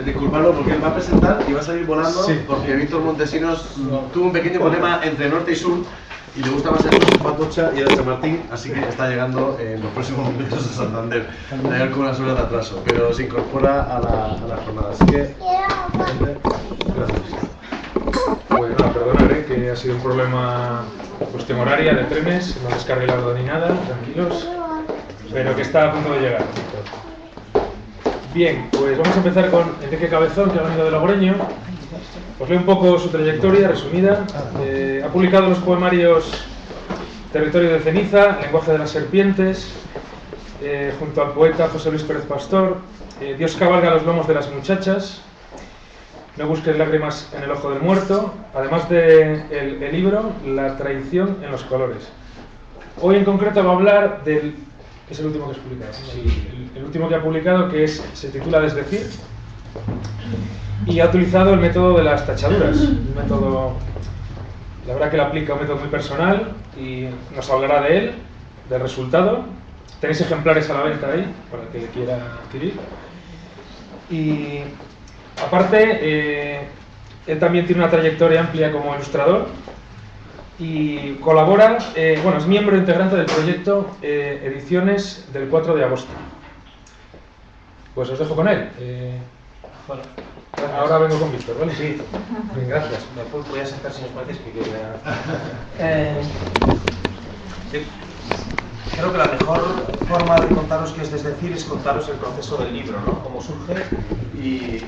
disculparlo porque él va a presentar y va a salir volando porque Víctor Montesinos tuvo un pequeño problema entre norte y sur y le gusta más el Patocha y el de San Martín, así que está llegando en los próximos momentos a Santander, a llegar con unas horas de atraso, pero se incorpora a la jornada, así que... Gracias. Bueno, perdonad, que ha sido un problema, cuestión horaria de trenes, no descarrilado ni nada, tranquilos, pero que está a punto de llegar. Bien, pues vamos a empezar con Enrique Cabezón, que ha venido de Logroño. Os leo un poco su trayectoria resumida. Ha publicado los poemarios Territorio de Ceniza, Lenguaje de las Serpientes, junto al poeta José Luis Pérez Pastor, Dios cabalga los lomos de las muchachas, No busques lágrimas en el ojo del muerto, además del el libro La traición en los colores. Hoy en concreto va a hablar del... Es el último que has publicado, ¿no? Sí. El último que ha publicado, que se titula Desdecir, y ha utilizado el método de las tachaduras, un método, la verdad que le aplica un método muy personal y nos hablará de él, del resultado. Tenéis ejemplares a la venta ahí, para el que quiera adquirir. Y aparte, él también tiene una trayectoria amplia como ilustrador y colabora, bueno, es miembro integrante del proyecto Ediciones del 4 de agosto. Pues os dejo con él. Bueno, ahora vengo con Víctor, ¿vale? Sí. Bien, gracias. Voy a sentar si nos parece que creo que la mejor forma de contaros qué es Desdecir es contaros el proceso del libro, ¿no? Cómo surge y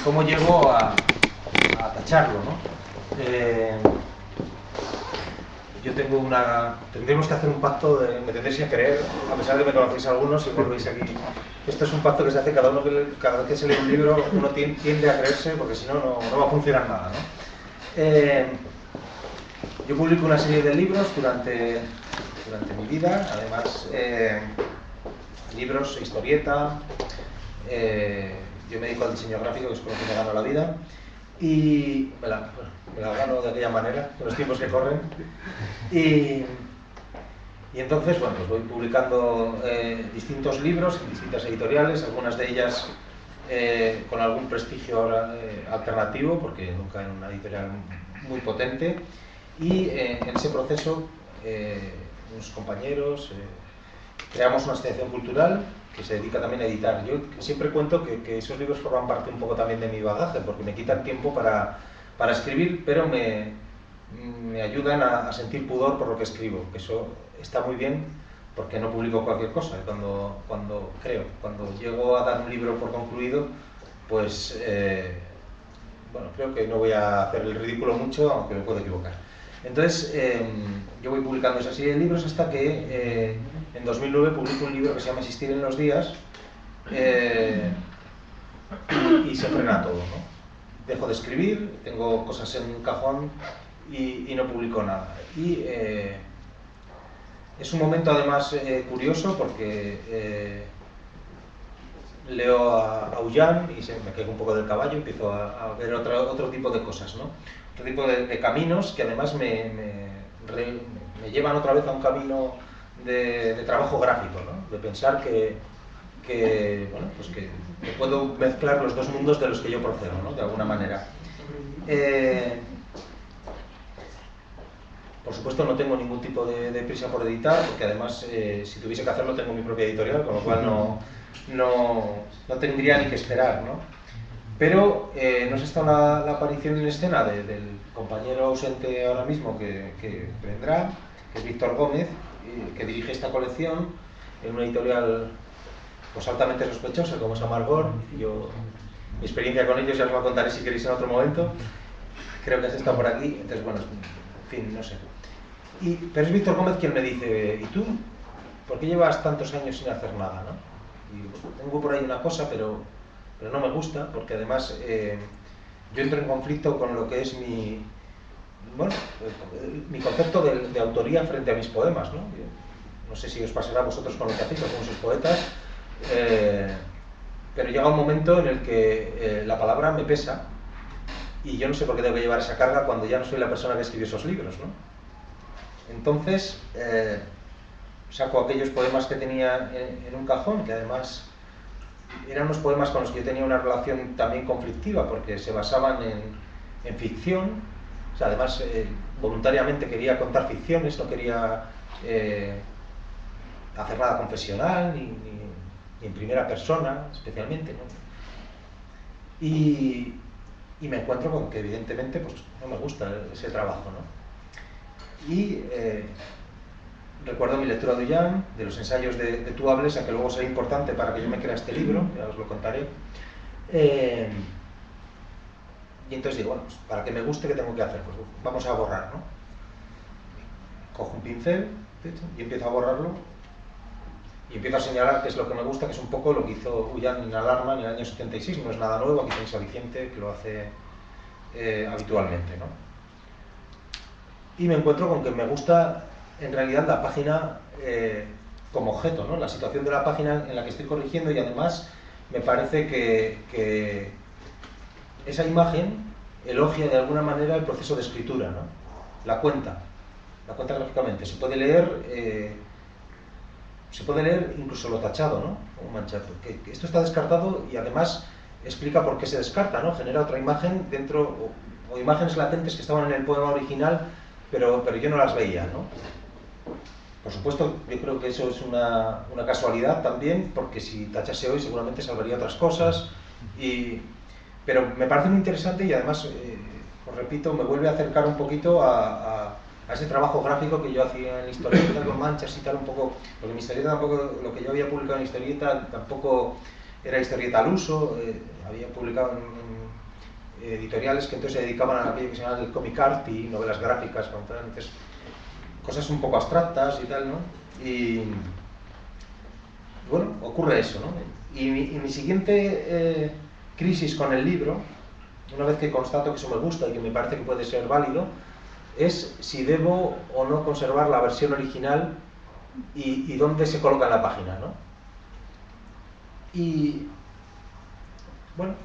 cómo llego a tacharlo, ¿no? Yo tengo tendremos que hacer un pacto, me tendréis que creer, a pesar de que me conocéis algunos y volvéis aquí. Esto es un pacto que se hace cada vez que se lee un libro, uno tiende a creerse, porque si no, no va a funcionar nada, ¿no? Yo publico una serie de libros durante mi vida, además libros, historieta, yo me dedico al diseño gráfico, que es con lo que me gano la vida, y me la gano de aquella manera, con los tiempos que corren, y entonces, bueno, pues voy publicando distintos libros en distintas editoriales, algunas de ellas con algún prestigio ahora alternativo, porque nunca en una editorial muy potente, y en ese proceso unos compañeros creamos una asociación cultural que se dedica también a editar. Yo siempre cuento que esos libros forman parte un poco también de mi bagaje, porque me quitan tiempo para escribir, pero me ayudan a sentir pudor por lo que escribo, que eso está muy bien, porque no publico cualquier cosa. Cuando llego a dar un libro por concluido, pues bueno, creo que no voy a hacer el ridículo mucho, aunque me puedo equivocar. Entonces, yo voy publicando esa serie de libros hasta que en 2009 publico un libro que se llama Existir en los días, y se frena todo, ¿no? Dejo de escribir, tengo cosas en un cajón y no publico nada. Y es un momento además curioso, porque leo a Ullán y me caigo un poco del caballo, empiezo a ver otro tipo de cosas, ¿no? Otro tipo de caminos que además me llevan otra vez a un camino de trabajo gráfico, ¿no? De pensar bueno, pues que puedo mezclar los dos mundos de los que yo procedo, ¿no? De alguna manera. Por supuesto no tengo ningún tipo de prisa por editar, porque además si tuviese que hacerlo tengo mi propia editorial, con lo cual no tendría ni que esperar, ¿no? Pero no sé, está la aparición en escena del compañero ausente ahora mismo que vendrá, que es Víctor Gómez, que dirige esta colección en una editorial pues altamente sospechosa como es Amargor. Mi experiencia con ellos ya os la contaré si queréis en otro momento. Creo que has estado por aquí, entonces bueno, en fin, no sé. Pero es Víctor Gómez quien me dice: ¿y tú? ¿Por qué llevas tantos años sin hacer nada, no? Y pues, tengo por ahí una cosa, pero no me gusta, porque además yo entro en conflicto con lo que es mi concepto de autoría frente a mis poemas, ¿no? No sé si os pasará a vosotros con lo que hacéis, con sus poetas, pero llega un momento en el que la palabra me pesa y yo no sé por qué debo llevar esa carga cuando ya no soy la persona que escribió esos libros, ¿no? Entonces saco aquellos poemas que tenía en un cajón, que además eran unos poemas con los que yo tenía una relación también conflictiva, porque se basaban en ficción. O sea, además, voluntariamente quería contar ficciones, no quería hacer nada confesional, ni en primera persona, especialmente, ¿no? Y me encuentro con que, evidentemente, pues no me gusta ese trabajo, ¿no? Y recuerdo mi lectura de Ullán, de los ensayos de Tú hables, a que luego será importante para que yo me crea este libro, ya os lo contaré. Y entonces digo, bueno, pues para que me guste, ¿qué tengo que hacer? Pues vamos a borrar, ¿no? Cojo un pincel, y empiezo a borrarlo, y empiezo a señalar qué es lo que me gusta, que es un poco lo que hizo Ullán en Alarma en el año 76, no es nada nuevo, aquí tenéis a Vicente, que lo hace habitualmente, ¿no? Y me encuentro con que me gusta, en realidad, la página como objeto, ¿no? La situación de la página en la que estoy corrigiendo, y además me parece que esa imagen elogia de alguna manera el proceso de escritura, ¿no? La cuenta gráficamente. Se puede leer incluso lo tachado, ¿no? Un manchado. Que esto está descartado, y además explica por qué se descarta, ¿no? Genera otra imagen dentro, o imágenes latentes que estaban en el poema original, pero yo no las veía, ¿no? Por supuesto, yo creo que eso es una casualidad también, porque si tachase hoy seguramente salvaría otras cosas, pero me parece muy interesante, y además, os repito, me vuelve a acercar un poquito a ese trabajo gráfico que yo hacía en la historieta, con manchas y tal, un poco, porque mi historieta tampoco, lo que yo había publicado en la historieta tampoco era historieta al uso, había publicado en editoriales que entonces se dedicaban a aquello que se llama el comic art y novelas gráficas, entonces, cosas un poco abstractas y tal, ¿no? Y bueno, ocurre eso, ¿no? Y mi siguiente crisis con el libro, una vez que constato que eso me gusta y que me parece que puede ser válido, es si debo o no conservar la versión original y dónde se coloca en la página, ¿no? Y bueno,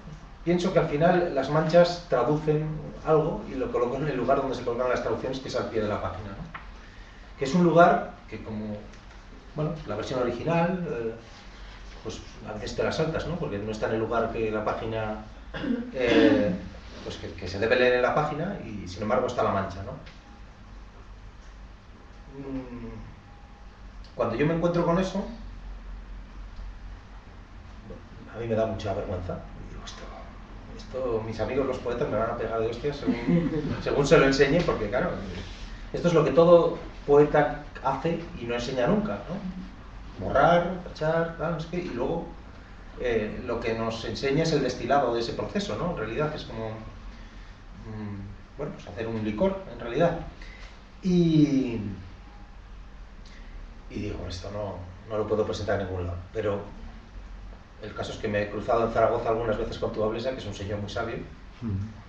pienso que al final las manchas traducen algo y lo coloco en el lugar donde se colocan las traducciones, que es al pie de la página, ¿no? Que es un lugar que, como, bueno, la versión original, pues a veces te la saltas, ¿no? Porque no está en el lugar que la página, pues que se debe leer en la página, y sin embargo está la mancha, ¿no? Cuando yo me encuentro con eso, a mí me da mucha vergüenza. Y digo, esto mis amigos los poetas me van a pegar de hostias según se lo enseñe, porque claro, esto es lo que todo poeta hace y no enseña nunca, ¿no? Borrar, tachar, tal, no sé qué, y luego lo que nos enseña es el destilado de ese proceso, ¿no? En realidad es como, bueno, pues hacer un licor, en realidad. Y digo, esto no lo puedo presentar en ningún lado. Pero el caso es que me he cruzado en Zaragoza algunas veces con Tuablesa, que es un señor muy sabio,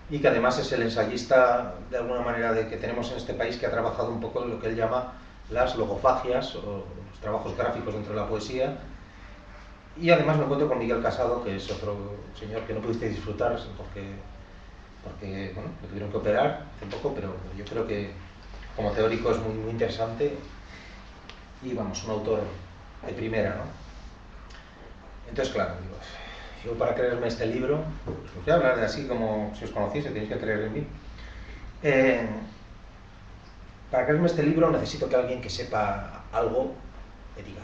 y que además es el ensayista, de alguna manera, que tenemos en este país, que ha trabajado un poco en lo que él llama las logofagias, o los trabajos gráficos dentro de la poesía. Y además me encuentro con Miguel Casado, que es otro señor que no pudiste disfrutar porque bueno, me tuvieron que operar hace poco, pero yo creo que como teórico es muy, muy interesante, y vamos, un autor de primera, ¿no? Entonces, claro, digo, yo para creerme este libro, pues os voy a hablar de así como si os conociese, tenéis que creer en mí. Para creerme este libro necesito que alguien que sepa algo me diga,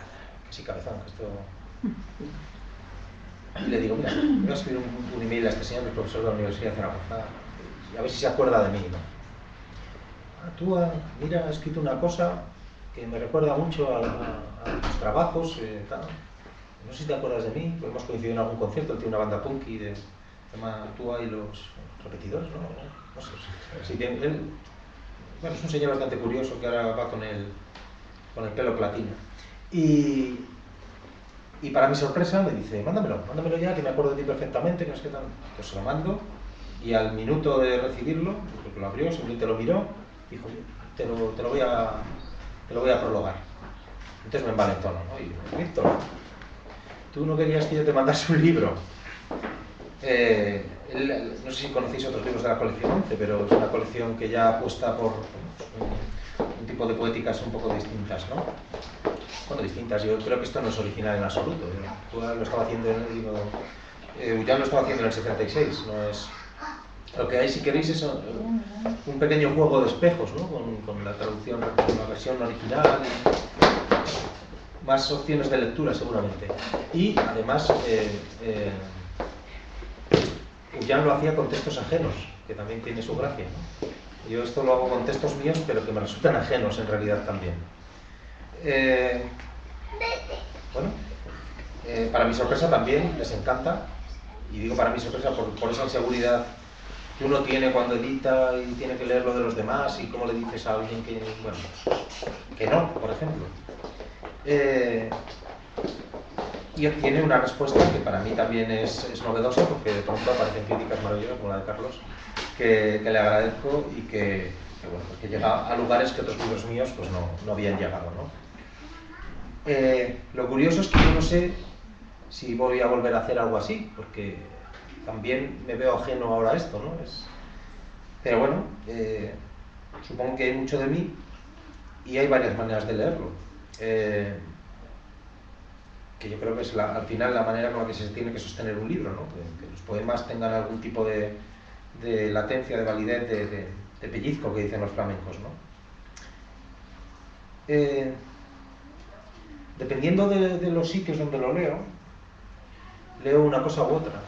que sí, cabezón, que esto... Y le digo, mira, voy a escribir un email a este señor, el profesor de la Universidad de Zaragoza, y a ver si se acuerda de mí, ¿no? Tú, mira, he escrito una cosa que me recuerda mucho a tus trabajos, tal. No sé si te acuerdas de mí, pues hemos coincidido en algún concierto, él tiene una banda punky se llama Túa y los repetidores, ¿no? No sé. Sí, él, bueno, es un señor bastante curioso que ahora va con el pelo platino. Y para mi sorpresa me dice, mándamelo ya, que me acuerdo de ti perfectamente, que no es que tal. Pues se lo mando, y al minuto de recibirlo, porque lo abrió, simplemente lo miró, dijo, te lo voy a prologar. Entonces me envalentono, ¿no? Y digo, Víctor, tú no querías que yo te mandase un libro. No sé si conocéis otros libros de la colección 11, pero es una colección que ya apuesta por un tipo de poéticas un poco distintas, ¿no? bueno, distintas. Yo creo que esto no es original en absoluto. Tú lo estaba haciendo, ya lo estaba haciendo en el 76. No es... Lo que hay, si queréis, es un pequeño juego de espejos, ¿no? Con la traducción, con la versión original, más opciones de lectura seguramente. Y además, Ullán lo hacía con textos ajenos, que también tiene su gracia, ¿no? Yo esto lo hago con textos míos, pero que me resultan ajenos en realidad también. Bueno, para mi sorpresa también les encanta, y digo para mi sorpresa por esa inseguridad que uno tiene cuando edita y tiene que leer lo de los demás y cómo le dices a alguien que, bueno, que no, por ejemplo. Y obtiene una respuesta que para mí también es novedosa, porque de pronto aparecen críticas maravillosas como la de Carlos, que le agradezco y bueno, pues que llega a lugares que otros libros míos pues no habían llegado, ¿no? Lo curioso es que yo no sé si voy a volver a hacer algo así, porque también me veo ajeno ahora a esto, ¿no? Pero bueno, supongo que hay mucho de mí y hay varias maneras de leerlo. Que yo creo que es al final la manera con la que se tiene que sostener un libro, ¿no? Que los poemas tengan algún tipo de latencia, de validez, de pellizco, que dicen los flamencos, ¿no? Dependiendo de los sitios donde lo leo una cosa u otra.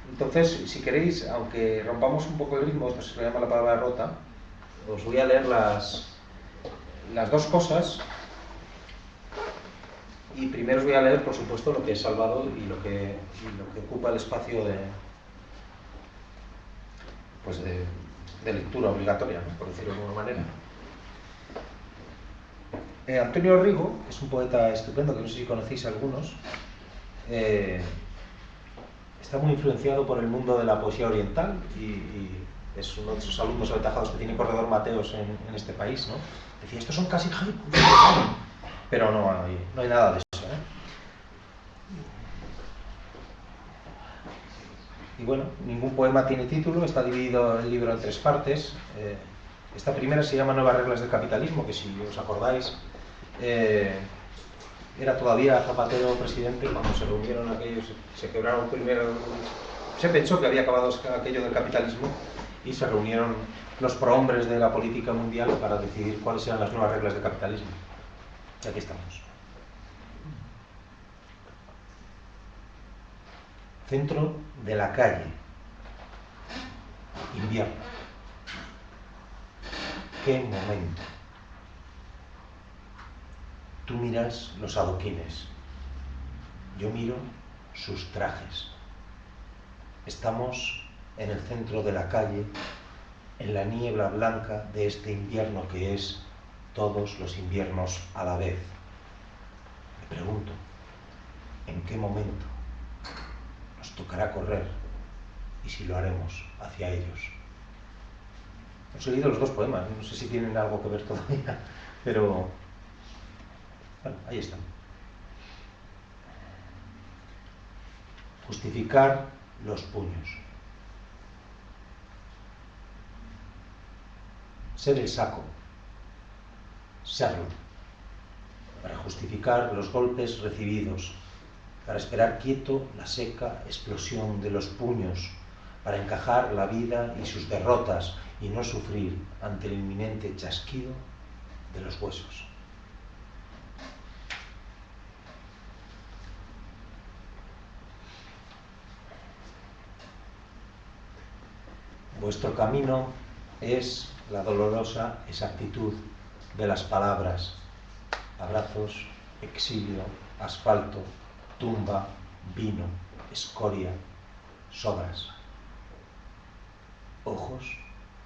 Entonces, si queréis, aunque rompamos un poco el ritmo, esto se le llama la palabra rota, os voy a leer las dos cosas. Y primero os voy a leer, por supuesto, lo que he salvado y lo que ocupa el espacio de lectura obligatoria, ¿no? Por decirlo de alguna manera. Antonio Rigo es un poeta estupendo, que no sé si conocéis algunos. Está muy influenciado por el mundo de la poesía oriental y es uno de esos alumnos aventajados que tiene Corredor Mateos en este país, ¿no? Decía, estos son casi haikus, pero no hay nada de eso, ¿eh? Y bueno, ningún poema tiene título, está dividido el libro en 3 partes. Esta primera se llama Nuevas reglas del capitalismo, que si os acordáis, era todavía Zapatero presidente cuando se reunieron aquellos, se quebraron primero, se pensó que había acabado aquello del capitalismo y se reunieron los prohombres de la política mundial para decidir cuáles eran las nuevas reglas del capitalismo. Y aquí estamos. Centro de la calle. Invierno. ¡Qué momento! Tú miras los adoquines. Yo miro sus trajes. Estamos en el centro de la calle, en la niebla blanca de este invierno que es todos los inviernos a la vez. Me pregunto, ¿en qué momento nos tocará correr y si lo haremos hacia ellos? Os he leído los 2 poemas, no sé si tienen algo que ver todavía, pero bueno, ahí están. Justificar los puños. Ser el saco. Serlo. Para justificar los golpes recibidos. Para esperar quieto la seca explosión de los puños. Para encajar la vida y sus derrotas y no sufrir ante el inminente chasquido de los huesos. Vuestro camino es la dolorosa exactitud de las palabras. Abrazos, exilio, asfalto, tumba, vino, escoria, sobras. Ojos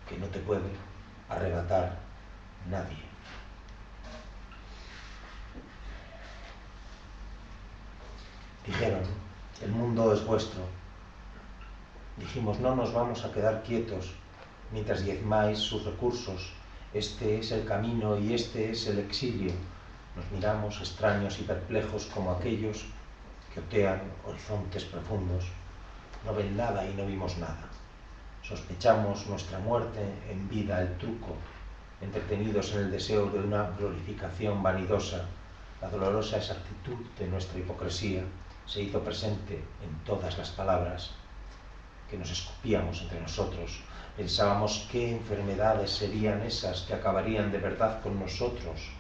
que no te puede arrebatar nadie. Dijeron, el mundo es vuestro. Dijimos, no nos vamos a quedar quietos mientras diezmáis sus recursos. Este es el camino y este es el exilio. Nos miramos extraños y perplejos como aquellos que otean horizontes profundos. No ven nada y no vimos nada. Sospechamos nuestra muerte en vida el truco, entretenidos en el deseo de una glorificación vanidosa. La dolorosa exactitud de nuestra hipocresía se hizo presente en todas las palabras que nos escupíamos entre nosotros. Pensábamos qué enfermedades serían esas que acabarían de verdad con nosotros.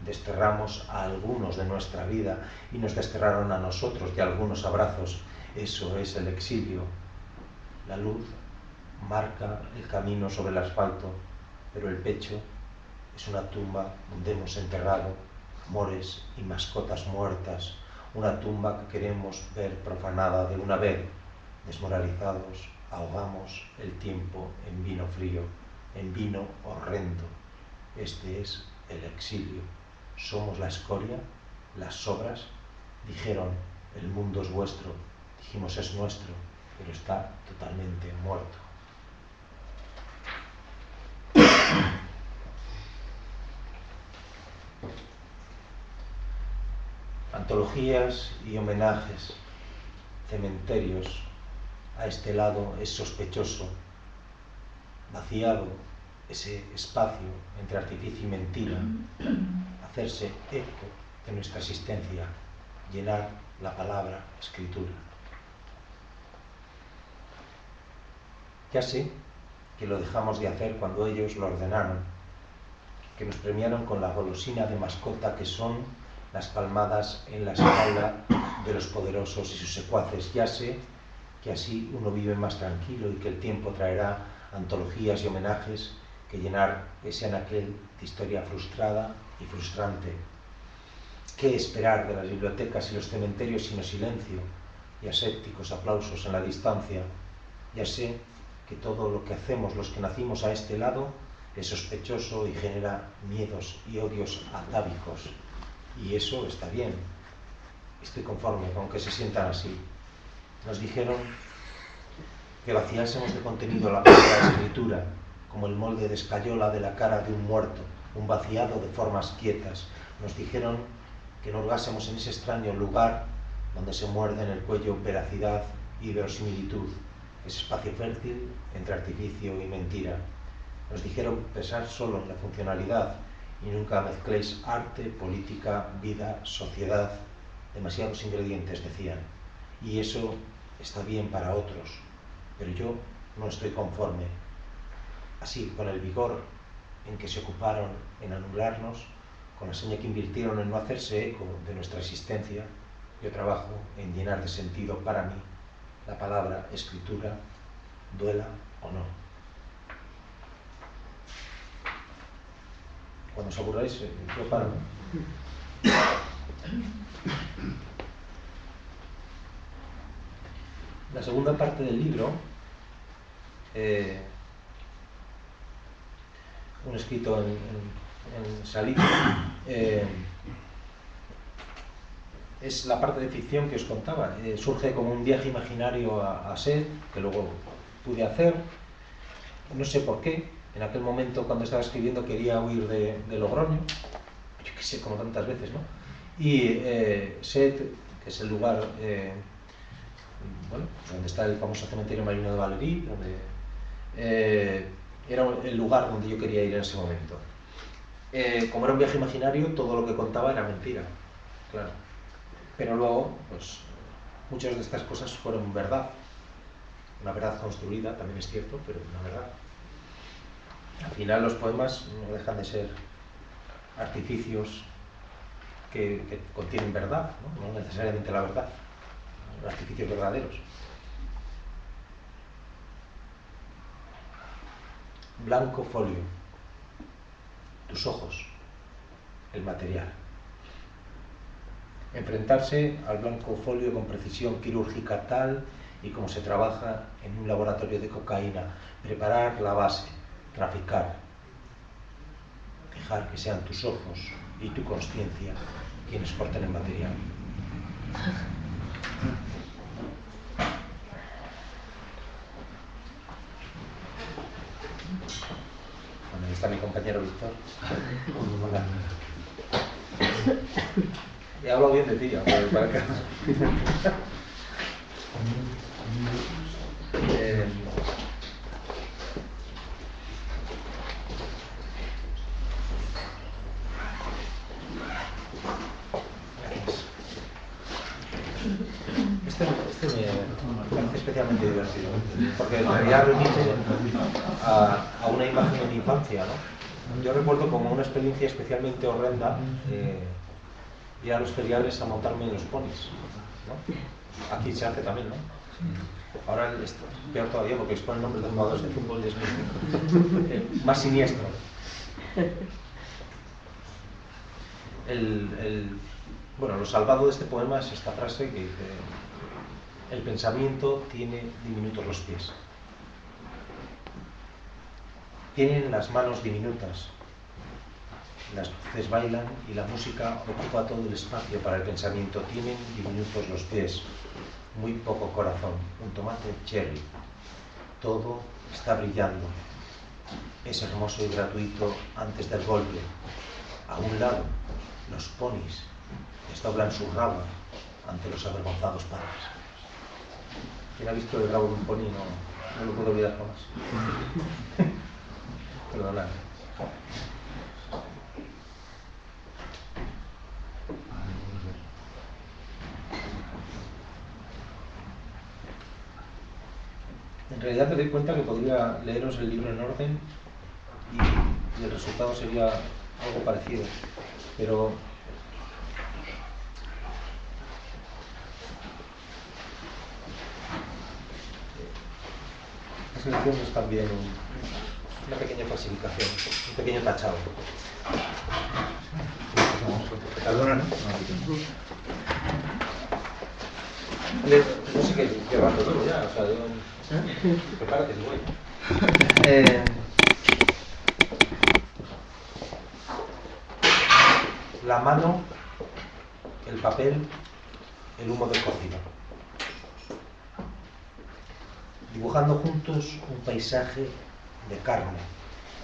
Desterramos a algunos de nuestra vida y nos desterraron a nosotros de algunos abrazos. Eso es el exilio. La luz marca el camino sobre el asfalto, pero el pecho es una tumba donde hemos enterrado amores y mascotas muertas, una tumba que queremos ver profanada de una vez. Desmoralizados, ahogamos el tiempo en vino frío, en vino horrendo. Este es el exilio. Somos la escoria, las sobras. Dijeron, el mundo es vuestro. Dijimos, es nuestro, pero está totalmente muerto. Antologías y homenajes, cementerios, a este lado es sospechoso, vaciado ese espacio entre artificio y mentira, hacerse eco de nuestra existencia, llenar la palabra escritura. Ya sé que lo dejamos de hacer cuando ellos lo ordenaron, que nos premiaron con la golosina de mascota que son las palmadas en la espalda de los poderosos y sus secuaces. Ya sé que así uno vive más tranquilo y que el tiempo traerá antologías y homenajes que llenar ese anaquel de historia frustrada y frustrante. ¿Qué esperar de las bibliotecas y los cementerios sino silencio y asépticos aplausos en la distancia? Ya sé que todo lo que hacemos los que nacimos a este lado es sospechoso y genera miedos y odios atávicos. Y eso está bien. Estoy conforme con que se sientan así. Nos dijeron que vaciásemos de contenido la palabra escritura, como el molde de escayola de la cara de un muerto, un vaciado de formas quietas. Nos dijeron que no hurgásemos en ese extraño lugar donde se muerde en el cuello veracidad y verosimilitud, ese espacio fértil entre artificio y mentira. Nos dijeron pensar solo en la funcionalidad y nunca mezcléis arte, política, vida, sociedad. Demasiados ingredientes, decían. Y eso está bien para otros, pero yo no estoy conforme. Así, con el vigor en que se ocuparon en anularnos, con la seña que invirtieron en no hacerse eco de nuestra existencia, yo trabajo en llenar de sentido para mí la palabra escritura, duela o no. Cuando os aburráis, yo paro. La segunda parte del libro, un escrito en Salitre, es la parte de ficción que os contaba. Surge como un viaje imaginario a Sed, que luego pude hacer. No sé por qué. En aquel momento, cuando estaba escribiendo, quería huir de Logroño. Yo qué sé, como tantas veces, ¿no? Y Sed, que es el lugar donde está el famoso cementerio marino de Valerí, donde era el lugar donde yo quería ir en ese momento. Como era un viaje imaginario, todo lo que contaba era mentira, claro. Pero luego, pues, muchas de estas cosas fueron verdad. Una verdad construida, también es cierto, pero una verdad. Al final los poemas no dejan de ser artificios que contienen verdad, ¿no? No necesariamente la verdad, artificios verdaderos. Blanco folio, tus ojos, el material. Enfrentarse al blanco folio con precisión quirúrgica tal y como se trabaja en un laboratorio de cocaína, preparar la base, traficar, dejar que sean tus ojos y tu consciencia quienes corten el material. Bueno, ahí está mi compañero Víctor. Hola. He hablado bien de ti, para que... Me parece especialmente divertido, porque en realidad remite a una imagen de mi infancia, ¿no? Yo recuerdo como una experiencia especialmente horrenda ir a los feriales a montarme en los ponis, ¿no? Aquí se hace también, ¿no? Ahora es peor todavía porque exponen nombres de jugadores de fútbol y es más siniestro. Bueno, lo salvado de este poema es esta frase que dice: el pensamiento tiene diminutos los pies. Tienen las manos diminutas, las luces bailan y la música ocupa todo el espacio para el pensamiento. Tienen diminutos los pies, muy poco corazón, un tomate cherry. Todo está brillando. Es hermoso y gratuito antes del golpe. A un lado, los ponis doblan su rabo ante los avergonzados padres. ¿Quién ha visto el rabo de un pony? No lo puedo olvidar jamás. Perdonad. En realidad me doy cuenta que podría leeros el libro en orden y el resultado sería algo parecido, pero la selección es también una pequeña falsificación, un pequeño tachado. Perdona, ¿no? No sé qué rato duro ya, o sea, prepárate, si voy. La mano, el papel, el humo del cocido. Dibujando juntos un paisaje de carne.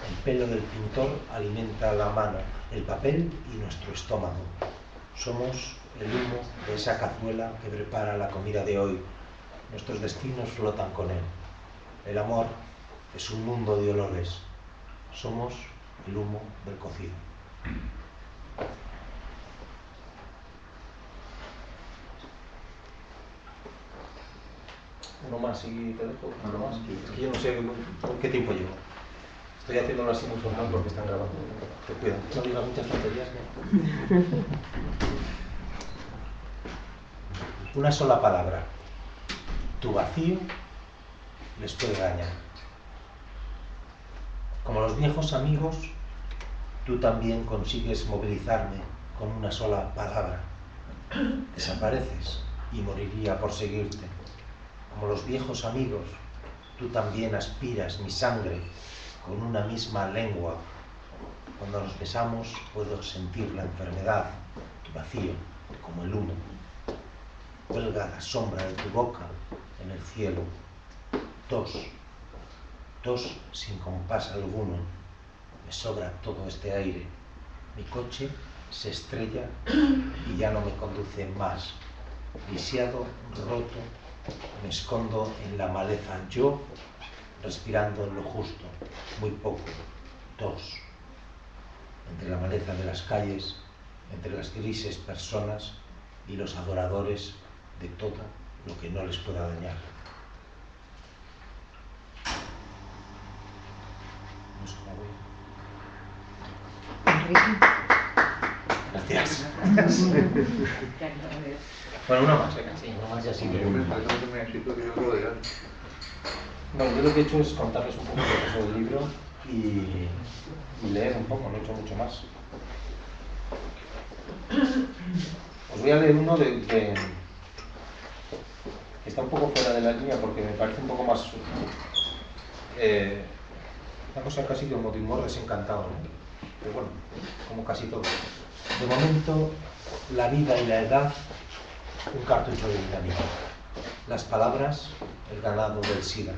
El pelo del pintor alimenta la mano, el papel y nuestro estómago. Somos el humo de esa cazuela que prepara la comida de hoy. Nuestros destinos flotan con él. El amor es un mundo de olores. Somos el humo del cocido. Uno más y te dejo. Uno más. Es que yo no sé qué tiempo llevo. Estoy haciéndolo así muy formal porque están grabando. Te cuido. No digas muchas tonterías, ¿no? Una sola palabra. Tu vacío les puede dañar. Como los viejos amigos, tú también consigues movilizarme con una sola palabra. Desapareces y moriría por seguirte. Como los viejos amigos, tú también aspiras mi sangre con una misma lengua. Cuando nos besamos puedo sentir la enfermedad, tu vacío, como el humo. Cuelga la sombra de tu boca en el cielo. Tos sin compás alguno. Me sobra todo este aire. Mi coche se estrella y ya no me conduce más. Lisiado, roto, me escondo en la maleza. Yo, respirando lo justo, muy poco. Tos. Entre la maleza de las calles, entre las grises personas y los adoradores de todo lo que no les pueda dañar. No sé cómo voy. Gracias. Bueno, una más, sí, una más ya sí. Bueno, yo lo que he hecho es contarles un poco sobre el libro y leer un poco, no he hecho mucho más. Os voy a leer uno que está un poco fuera de la línea porque me parece un poco más una cosa casi como de humor desencantado, ¿no? Pero bueno, como casi todo. De momento, la vida y la edad, un cartucho de vitamina. Las palabras, el ganado del SIDA.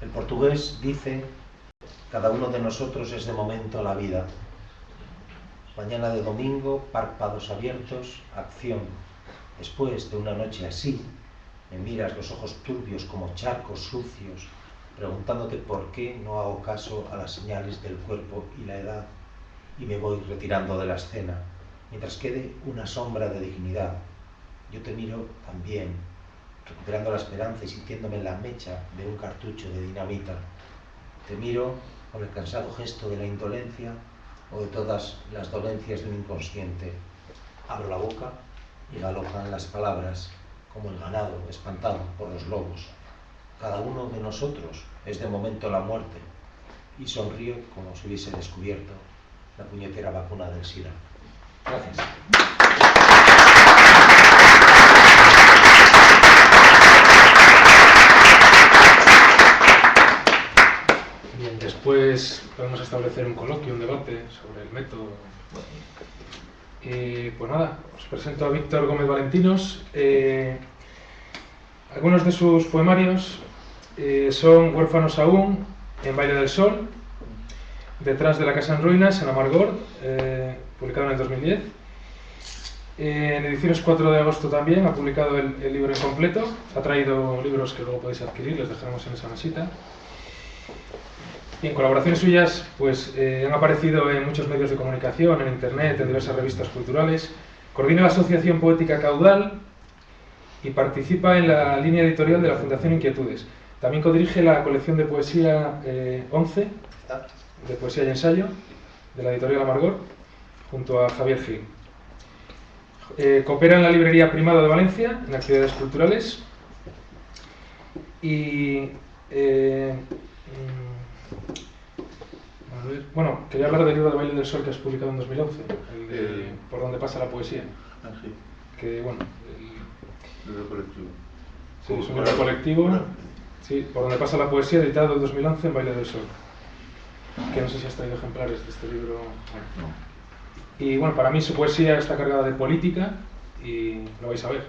El portugués dice: cada uno de nosotros es de momento la vida. Mañana de domingo, párpados abiertos, acción. Después de una noche así, me miras los ojos turbios como charcos sucios, preguntándote por qué no hago caso a las señales del cuerpo y la edad, y me voy retirando de la escena, mientras quede una sombra de dignidad. yo te miro también, recuperando la esperanza y sintiéndome en la mecha de un cartucho de dinamita. Te miro con el cansado gesto de la indolencia o de todas las dolencias de un inconsciente. Abro la boca y galopan las palabras como el ganado espantado por los lobos. Cada uno de nosotros es de momento la muerte y sonrío como si hubiese descubierto la puñetera vacuna del SIDA. Gracias. Bien, después podemos establecer un coloquio, un debate sobre el método. Pues nada, os presento a Víctor Gómez Valentinos. Algunos de sus poemarios son Huérfanos aún, En Baile del Sol, Detrás de la casa en ruinas, en Amargor, publicado en el 2010. En ediciones 4 de agosto también ha publicado el libro incompleto. Ha traído libros que luego podéis adquirir, les dejaremos en esa mesita. Y en colaboraciones suyas pues, han aparecido en muchos medios de comunicación, en internet, en diversas revistas culturales. Coordina la Asociación Poética Caudal y participa en la línea editorial de la Fundación Inquietudes. También codirige la colección de poesía 11, de poesía y ensayo, de la editorial Amargor, junto a Javier Gil. Coopera en la librería Primado de Valencia, en actividades culturales. Y bueno, quería hablar del libro de Baile del Sol que has publicado en 2011, el de Por donde pasa la poesía. Ah, sí. Que bueno, Libro colectivo. Sí, es un libro colectivo. Sí, Por donde pasa la poesía, editado en 2011 en Baile del Sol. Que no sé si has traído ejemplares de este libro. No. Y bueno, para mí su poesía está cargada de política y lo vais a ver.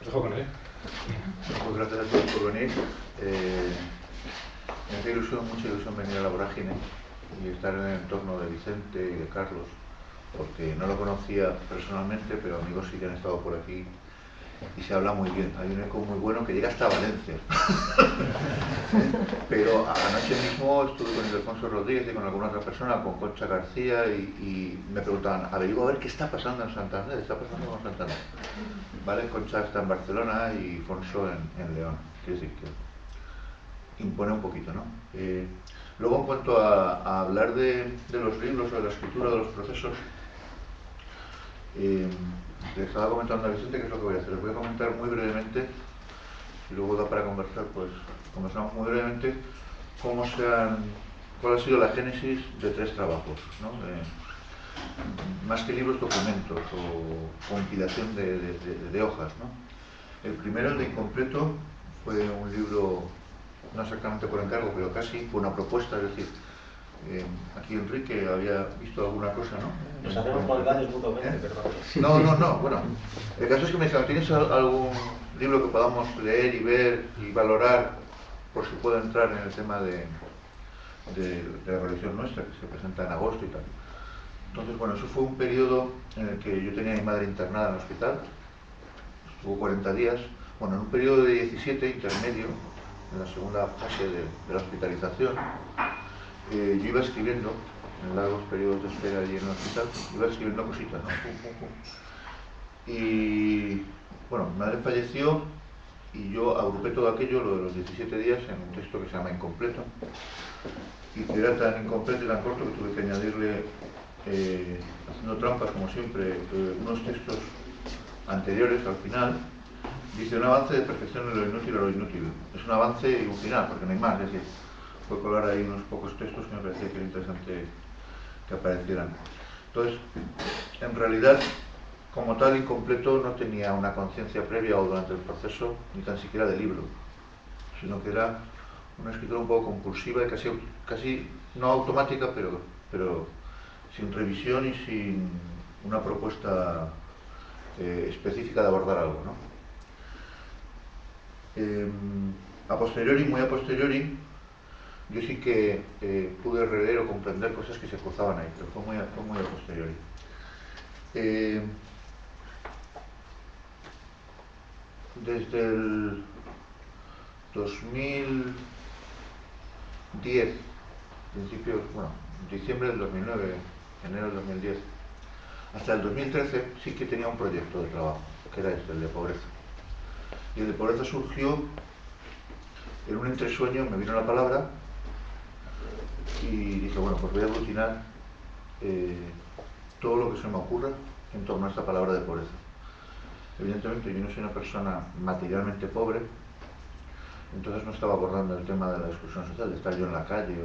Os dejo con él. Pues gracias a todos por venir. Me hace ilusión, mucha ilusión venir a La Vorágine y estar en el entorno de Vicente y de Carlos, porque no lo conocía personalmente, pero amigos sí que han estado por aquí y se habla muy bien. Hay un eco muy bueno que llega hasta Valencia. Pero anoche mismo estuve con Ildefonso Rodríguez y con alguna otra persona, con Concha García, y me preguntaban, averiguo a ver qué está pasando en Santander, está pasando con Santander. ¿Vale? Concha está en Barcelona y Fonso en León. Quiere decir que impone un poquito, ¿no? Luego, en cuanto a hablar de los libros o de la escritura, de los procesos, le estaba comentando a Vicente qué es lo que voy a hacer. Les voy a comentar muy brevemente, y luego da para conversar, pues conversamos muy brevemente cuál ha sido la génesis de 3 trabajos, ¿no? Más que libros, documentos o compilación de hojas, ¿no? El primero, el de Incompleto, fue un libro, no exactamente por encargo, pero casi, fue una propuesta, es decir, aquí Enrique había visto alguna cosa, ¿no? Nos hacemos maldades mutuamente, perdón. No, bueno. El caso es que me dijeron, ¿tienes algún libro que podamos leer y ver y valorar por si puede entrar en el tema de la religión nuestra, que se presenta en agosto y tal? Entonces, bueno, eso fue un periodo en el que yo tenía a mi madre internada en el hospital, estuvo 40 días, bueno, en un periodo de 17 intermedio, en la segunda fase de la hospitalización, yo iba escribiendo, en largos periodos de espera allí en el hospital, iba escribiendo cositas, ¿no? Y bueno, mi madre falleció y yo agrupé todo aquello, lo de los 17 días, en un texto que se llama Incompleto, y que era tan incompleto y tan corto que tuve que añadirle, haciendo trampas como siempre, unos textos anteriores al final. Dice: un avance de perfección en lo inútil a lo inútil. Es un avance y un final, porque no hay más. Es decir, fue colar ahí unos pocos textos que me parecía que era interesante que aparecieran. Entonces, en realidad, como tal, Incompleto no tenía una conciencia previa o durante el proceso, ni tan siquiera de libro, sino que era una escritura un poco compulsiva y casi no automática, pero sin revisión y sin una propuesta específica de abordar algo, ¿no? A posteriori, muy a posteriori, yo sí que pude releer o comprender cosas que se cruzaban ahí, pero fue muy a posteriori. Desde el 2010, principios, bueno, diciembre del 2009, enero del 2010, hasta el 2013 sí que tenía un proyecto de trabajo, que era este, el de pobreza. Y el de pobreza surgió en un entresueño, me vino la palabra y dije, bueno, pues voy a aglutinar todo lo que se me ocurra en torno a esta palabra de pobreza. Evidentemente yo no soy una persona materialmente pobre, entonces no estaba abordando el tema de la exclusión social, de estar yo en la calle,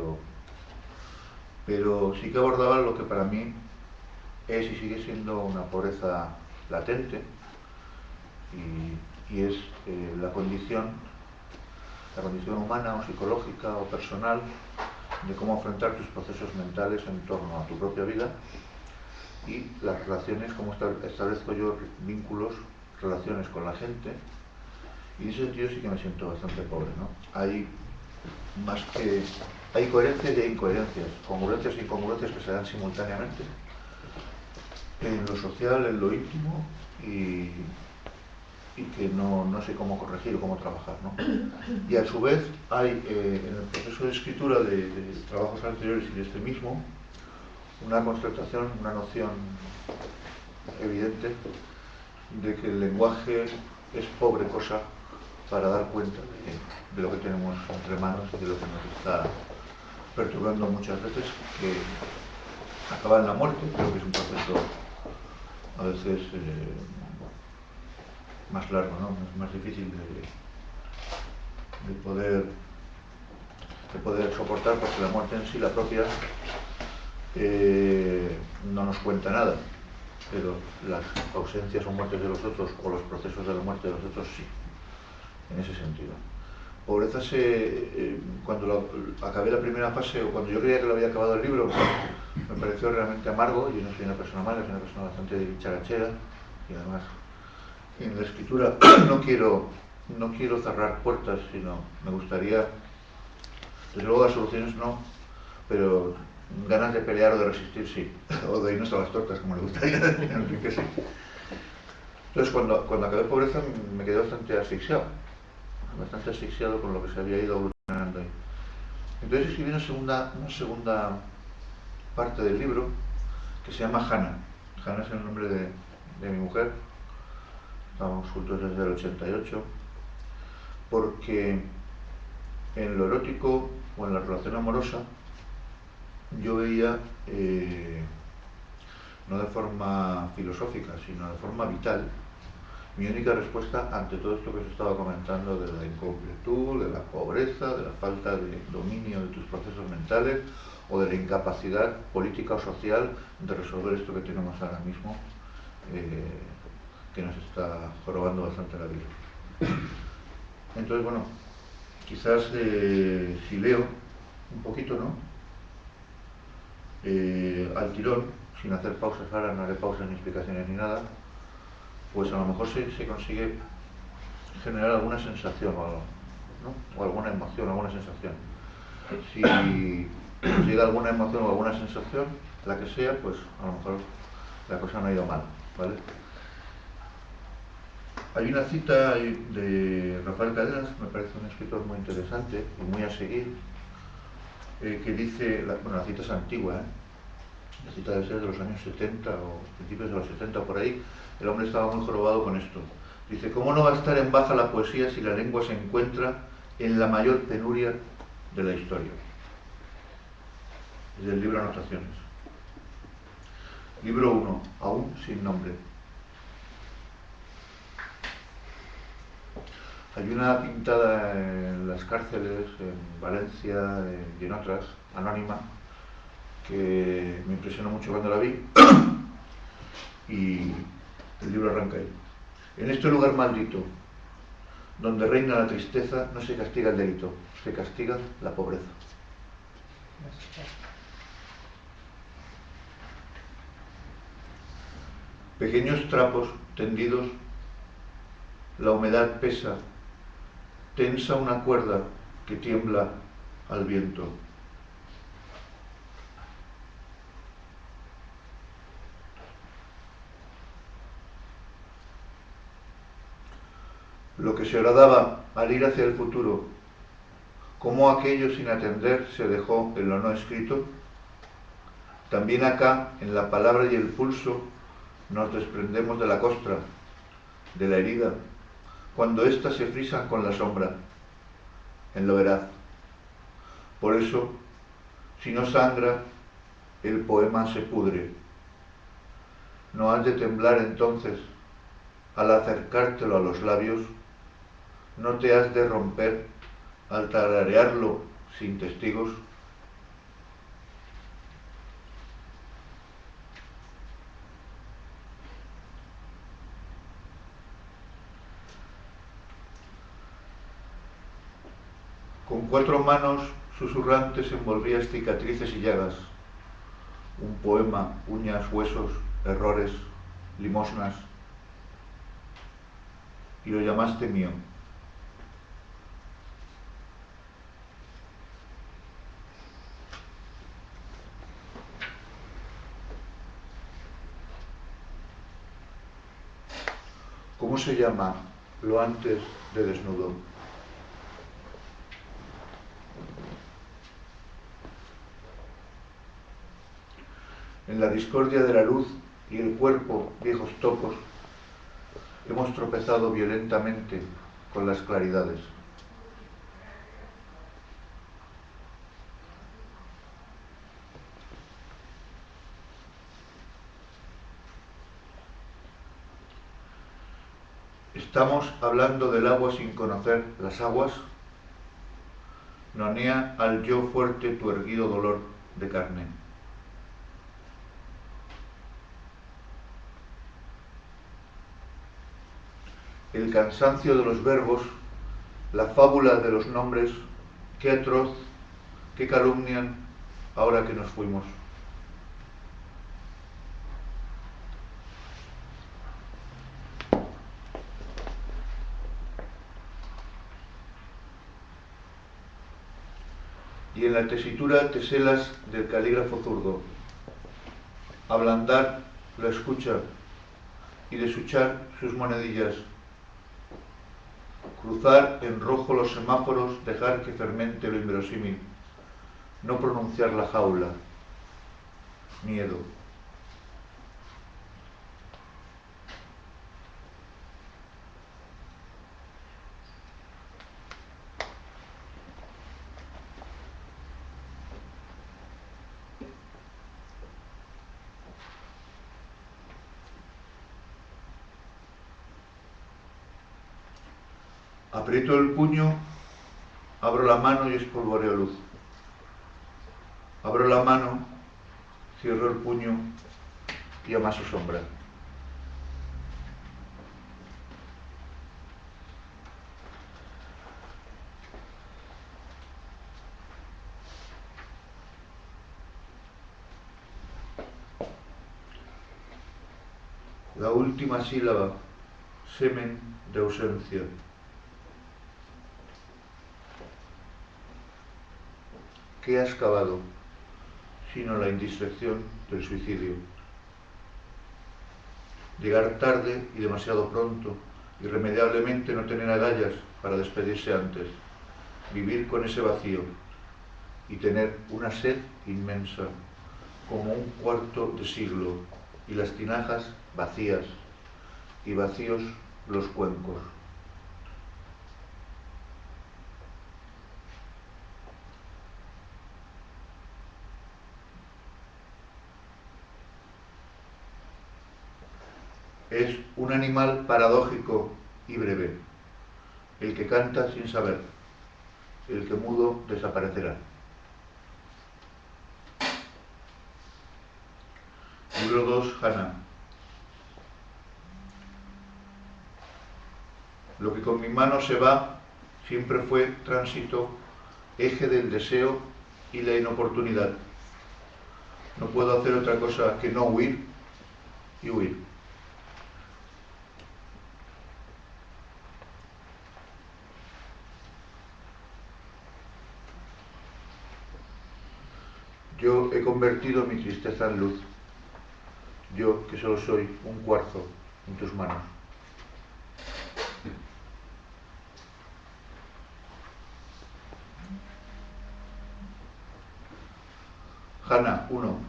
pero sí que abordaba lo que para mí es y sigue siendo una pobreza latente, y es la condición humana o psicológica o personal de cómo afrontar tus procesos mentales en torno a tu propia vida y las relaciones, cómo establezco yo vínculos, relaciones con la gente. Y en ese sentido sí que me siento bastante pobre, ¿no? Hay coherencias y hay incoherencias, congruencias e incongruencias que se dan simultáneamente en lo social, en lo íntimo, y que no sé cómo corregir o cómo trabajar, ¿no? Y a su vez hay en el proceso de escritura de trabajos anteriores y de este mismo una constatación, una noción evidente de que el lenguaje es pobre cosa para dar cuenta de lo que tenemos entre manos y de lo que nos está perturbando muchas veces, que acaba en la muerte. Creo que es un proceso a veces más largo, ¿no? Más difícil de poder soportar, porque la muerte en sí, la propia, no nos cuenta nada, pero las ausencias o muertes de los otros, o los procesos de la muerte de los otros, sí, en ese sentido. Pobreza cuando acabé la primera fase, o cuando yo creía que lo había acabado el libro, me pareció realmente amargo. Yo no soy una persona mala, soy una persona bastante dicharachera, y además en la escritura no quiero cerrar puertas, sino me gustaría, desde luego las soluciones no, pero ganas de pelear o de resistir sí, o de irnos a las tortas, como le gustaría decir a Enrique, sí. Entonces cuando acabé Pobreza me quedé bastante asfixiado con lo que se había ido evolucionando ahí. Entonces escribí una segunda parte del libro que se llama Hannah. Hannah es el nombre de mi mujer. Estábamos juntos desde el 88, porque en lo erótico o en la relación amorosa yo veía, no de forma filosófica, sino de forma vital, mi única respuesta ante todo esto que os estaba comentando de la incompletud, de la pobreza, de la falta de dominio de tus procesos mentales o de la incapacidad política o social de resolver esto que tenemos ahora mismo, que nos está jorobando bastante la vida. Entonces, bueno, quizás si leo un poquito, ¿no? Al tirón, sin hacer pausas ahora, no haré pausas ni explicaciones ni nada, pues a lo mejor se consigue generar alguna sensación o algo, ¿no? O alguna emoción, alguna sensación. Si nos llega alguna emoción o alguna sensación, la que sea, pues a lo mejor la cosa no ha ido mal, ¿vale? Hay una cita de Rafael Cadenas, me parece un escritor muy interesante y muy a seguir, que dice, la cita es antigua, la cita debe ser de los años 70 o principios de los 70 por ahí. El hombre estaba muy jorobado con esto. Dice, ¿cómo no va a estar en baja la poesía si la lengua se encuentra en la mayor penuria de la historia? Es del libro Anotaciones. Libro 1, aún sin nombre. Hay una pintada en las cárceles, en Valencia y en otras, anónima, que me impresionó mucho cuando la vi, y el libro arranca ahí. En este lugar maldito, donde reina la tristeza, no se castiga el delito, se castiga la pobreza. Pequeños trapos tendidos, la humedad pesa, tensa una cuerda que tiembla al viento. Lo que se horadaba al ir hacia el futuro, cómo aquello sin atender se dejó en lo no escrito, también acá, en la palabra y el pulso, nos desprendemos de la costra, de la herida, cuando éstas se frisan con la sombra, en lo veraz. Por eso, si no sangra, el poema se pudre. No has de temblar entonces, al acercártelo a los labios, no te has de romper al tararearlo sin testigos. Con 4 manos susurrantes envolvías cicatrices y llagas, un poema, uñas, huesos, errores, limosnas, y lo llamaste mío. ¿Cómo se llama lo antes de desnudo? En la discordia de la luz y el cuerpo, viejos topos, hemos tropezado violentamente con las claridades. ¿Estamos hablando del agua sin conocer las aguas? Nonea al yo fuerte tu erguido dolor de carne. El cansancio de los verbos, la fábula de los nombres, qué atroz, qué calumnian ahora que nos fuimos. Y en la tesitura teselas del calígrafo zurdo, ablandar la escucha y desuchar sus monedillas, cruzar en rojo los semáforos, dejar que fermente lo inverosímil, no pronunciar la jaula, miedo. Aprieto el puño, abro la mano y espolvoreo luz. Abro la mano, cierro el puño y amaso sombra. La última sílaba, semen de ausencia. ¿Qué has cavado, sino la indiscreción del suicidio? Llegar tarde y demasiado pronto, irremediablemente no tener agallas para despedirse antes, vivir con ese vacío y tener una sed inmensa, como un cuarto de siglo, y las tinajas vacías, y vacíos los cuencos. Es un animal paradójico y breve, el que canta sin saber, el que mudo desaparecerá. Libro 2, Hannah. Lo que con mi mano se va siempre fue tránsito, eje del deseo y la inoportunidad. No puedo hacer otra cosa que no huir y huir. Yo he convertido mi tristeza en luz. Yo, que solo soy un cuarzo en tus manos. Hannah 1.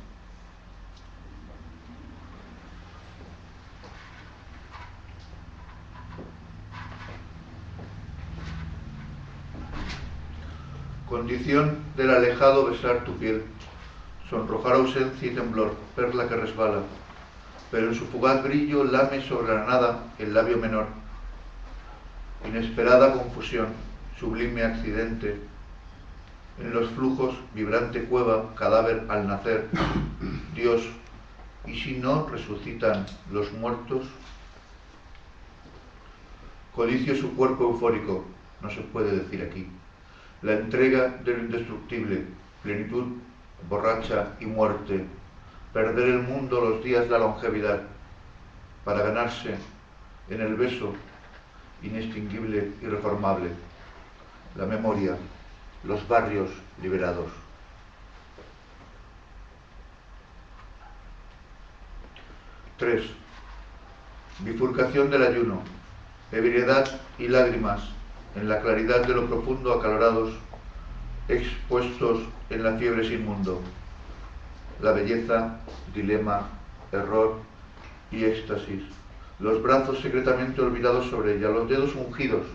Condición del alejado besar tu piel, sonrojar ausencia y temblor, perla que resbala, pero en su fugaz brillo lame sobre la nada el labio menor. Inesperada confusión, sublime accidente, en los flujos, vibrante cueva, cadáver al nacer. Dios, ¿y si no resucitan los muertos? Codicio su cuerpo eufórico, no se puede decir aquí. La entrega de lo indestructible, plenitud, borracha y muerte. Perder el mundo, los días, la longevidad, para ganarse en el beso inextinguible, irreformable, la memoria, los barrios liberados. Tres. Bifurcación del ayuno, ebriedad y lágrimas, en la claridad de lo profundo acalorados, expuestos en la fiebre sin mundo. La belleza, dilema, error y éxtasis, los brazos secretamente olvidados sobre ella, los dedos ungidos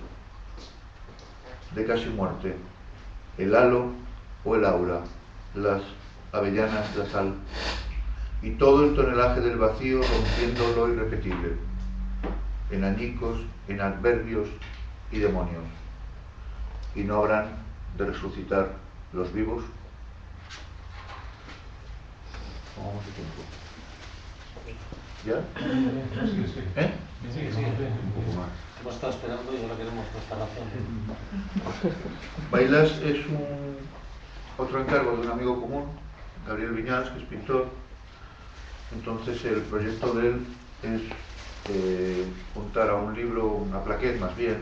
de casi muerte, el halo o el aura, las avellanas, la sal, y todo el tonelaje del vacío rompiendo lo irrepetible, en añicos, en adverbios y demonios. ¿Y no habrán de resucitar los vivos? ¿Cómo vamos de tiempo? ¿Ya? ¿Eh? Un poco más. Hemos estado esperando y ahora queremos nuestra razón. Bailas es otro encargo de un amigo común, Gabriel Viñals, que es pintor. Entonces el proyecto de él es juntar a un libro, una plaquette más bien,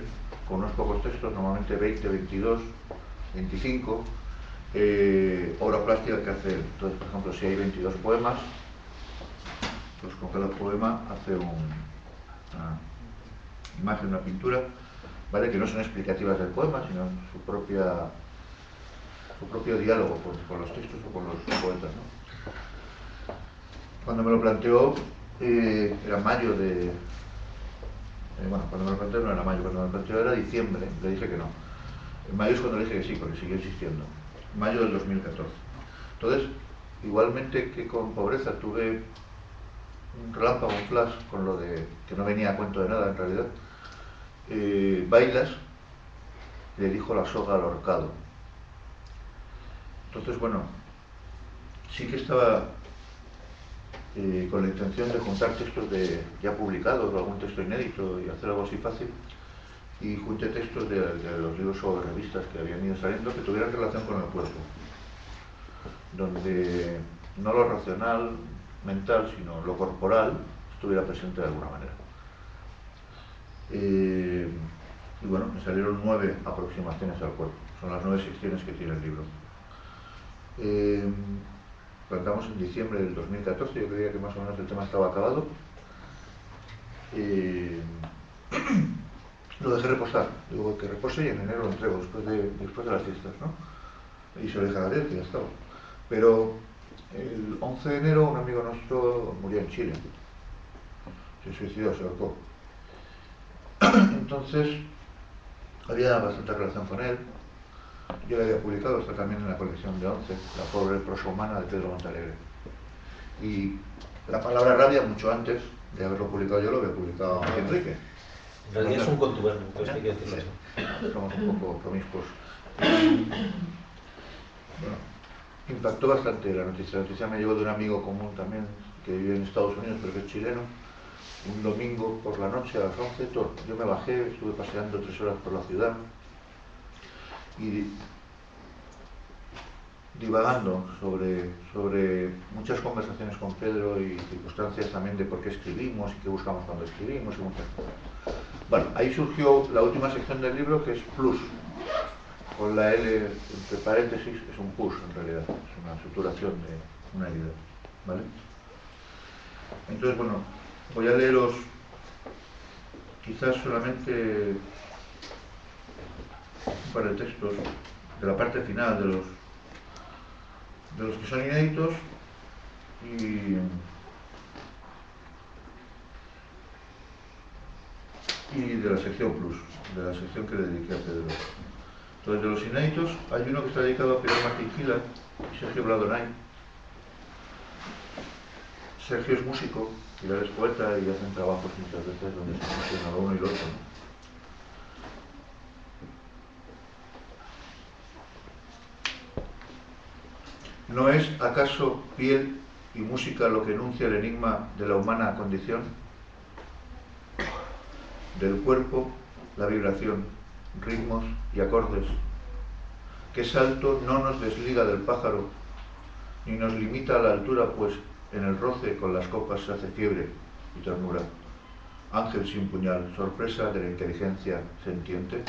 con unos pocos textos, normalmente 20, 22, 25, obra plástica que hace él. Entonces, por ejemplo, si hay 22 poemas, pues con cada poema hace una imagen, una pintura, ¿vale? Que no son explicativas del poema, sino su propio diálogo con los textos o con los poetas, ¿no? Cuando me lo planteó, era mayo de... bueno, cuando me lo planteó no era mayo, cuando me lo planteó era diciembre, le dije que no. En mayo es cuando le dije que sí, porque siguió insistiendo. Mayo del 2014. Entonces, igualmente que con Pobreza tuve un relámpago, un flash, con lo de que no venía a cuento de nada en realidad. Bailas le dijo la soga al ahorcado. Entonces, bueno, sí que estaba con la intención de juntar textos ya publicados o algún texto inédito y hacer algo así fácil, y junté textos de los libros sobre revistas que habían ido saliendo que tuvieran relación con el cuerpo, donde no lo racional, mental, sino lo corporal estuviera presente de alguna manera. Y bueno, me salieron 9 aproximaciones al cuerpo, son las 9 secciones que tiene el libro. Plantamos en diciembre del 2014, yo creía que más o menos el tema estaba acabado. Lo dejé reposar, digo que repose y en enero lo entrego, después de las fiestas, ¿no? Y se lo dejé a Gabriel, que ya estaba. Pero el 11 de enero un amigo nuestro murió en Chile, se suicidó, se ahorcó. Entonces había bastante relación con él. Yo le había publicado, está también en la colección de 11, La pobre prosa humana de Pedro Montalegre. Y la palabra rabia, mucho antes de haberlo publicado yo, lo había publicado Enrique. En realidad es un contubernio, entonces hay que decirlo eso. Somos un poco promiscuos. Bueno, impactó bastante la noticia. La noticia me llegó de un amigo común también, que vive en Estados Unidos, pero que es chileno. Un domingo por la noche a las 11, yo me bajé, estuve paseando 3 horas por la ciudad y divagando sobre muchas conversaciones con Pedro y circunstancias también de por qué escribimos y qué buscamos cuando escribimos y muchas cosas. Bueno, ahí surgió la última sección del libro, que es plus, con la L entre paréntesis, es un push en realidad, es una suturación de una herida, ¿vale? Entonces, bueno, voy a leeros quizás solamente un par de textos de la parte final, de los que son inéditos y de la sección plus, de la sección que le dediqué a Pedro. Entonces, de los inéditos, hay uno que está dedicado a Pilar Martín Gila y Sergio Bladonay. Sergio es músico, Pilar es poeta y hacen trabajos muchas veces donde se fusiona lo uno y lo otro, ¿no? ¿No es acaso piel y música lo que enuncia el enigma de la humana condición? Del cuerpo, la vibración, ritmos y acordes. ¿Qué salto no nos desliga del pájaro, ni nos limita a la altura, pues en el roce con las copas se hace fiebre y ternura? Ángel sin puñal, sorpresa de la inteligencia sentiente.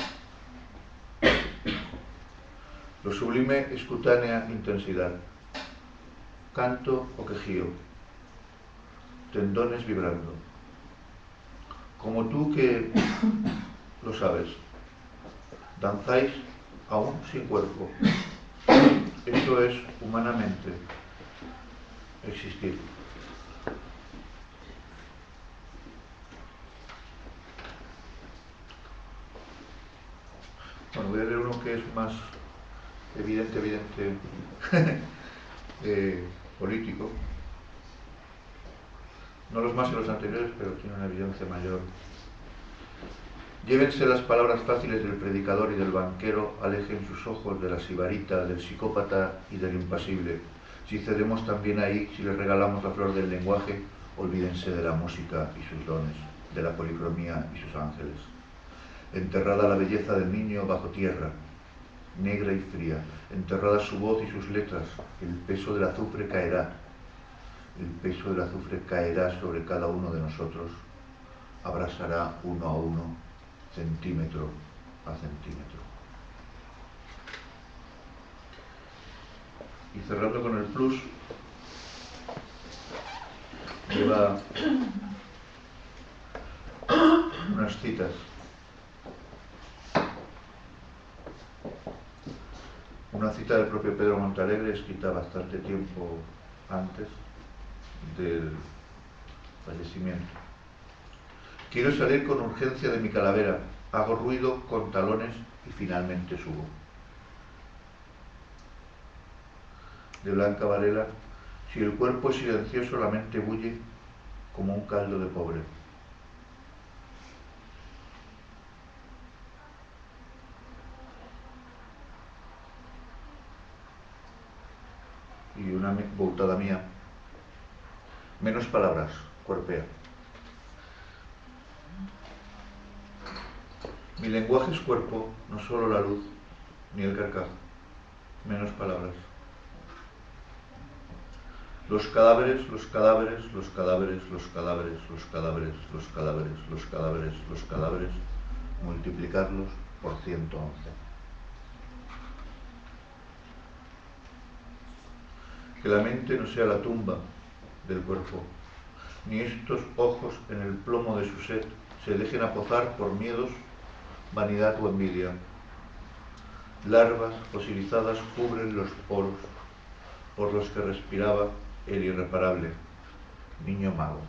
Lo sublime es cutánea intensidad. Canto o quejío, tendones vibrando. Como tú que lo sabes, danzáis aún sin cuerpo. Eso es humanamente existir. Bueno, voy a leer uno que es más evidente político. No los más que los anteriores, pero tiene una evidencia mayor. Llévense las palabras fáciles del predicador y del banquero, alejen sus ojos de la sibarita, del psicópata y del impasible. Si cedemos también ahí, si les regalamos la flor del lenguaje, olvídense de la música y sus dones, de la policromía y sus ángeles. Enterrada la belleza del niño bajo tierra, negra y fría, enterrada su voz y sus letras, el peso del azufre caerá. El peso del azufre caerá sobre cada uno de nosotros, abrasará uno a uno, centímetro a centímetro. Y cerrando con el plus, lleva unas citas. Una cita del propio Pedro Montalegre, escrita bastante tiempo antes del fallecimiento. Quiero salir con urgencia de mi calavera, hago ruido con talones y finalmente subo. De Blanca Varela, si el cuerpo es silencioso, la mente bulle como un caldo de pobre. Y una boutada mía, menos palabras, cuerpea. Mi lenguaje es cuerpo, no solo la luz, ni el carcaj, menos palabras. Los cadáveres, los cadáveres, los cadáveres, los cadáveres, los cadáveres, los cadáveres, los cadáveres, los cadáveres, multiplicarlos por 111. Que la mente no sea la tumba del cuerpo, ni estos ojos en el plomo de su sed se dejen apozar por miedos, vanidad o envidia. Larvas fosilizadas cubren los poros por los que respiraba el irreparable niño mago.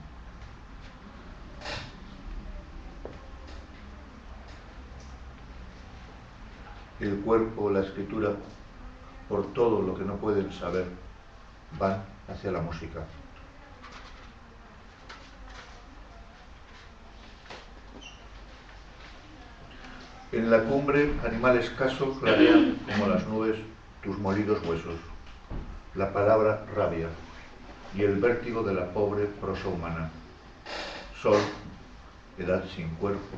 El cuerpo, la escritura, por todo lo que no pueden saber, van hacia la música. En la cumbre, animal escaso clarean como las nubes tus molidos huesos, la palabra rabia y el vértigo de la pobre prosa humana. Sol, edad sin cuerpo,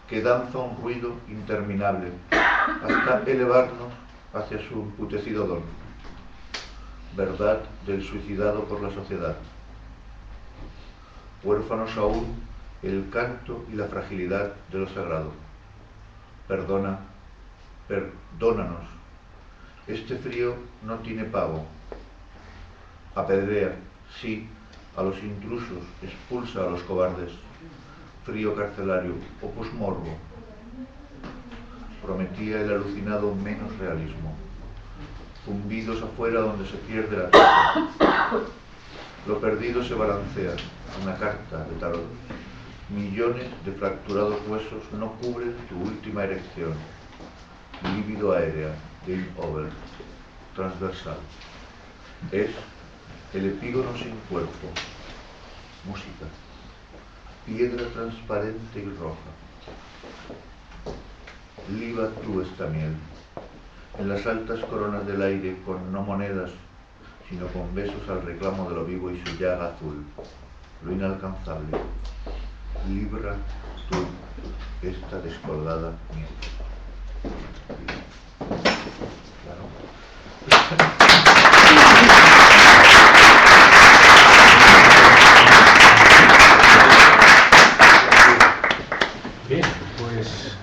que danza un ruido interminable hasta elevarnos hacia su emputecido don. Verdad del suicidado por la sociedad. Huérfanos aún el canto y la fragilidad de lo sagrado. Perdónanos. Este frío no tiene pago. Apedrea, sí, a los intrusos, expulsa a los cobardes. Frío carcelario, opus morbo. Prometía el alucinado menos realismo. Zumbidos afuera donde se pierde la cosa. Lo perdido se balancea, una carta de tarot. Millones de fracturados huesos no cubren tu última erección. líbido aérea, game over, transversal. Es el epígono sin cuerpo, música, piedra transparente y roja. Liba tú esta miel, en las altas coronas del aire, con no monedas, sino con besos al reclamo de lo vivo y su llaga azul, lo inalcanzable. Libra tú esta descolgada miel. Bien, pues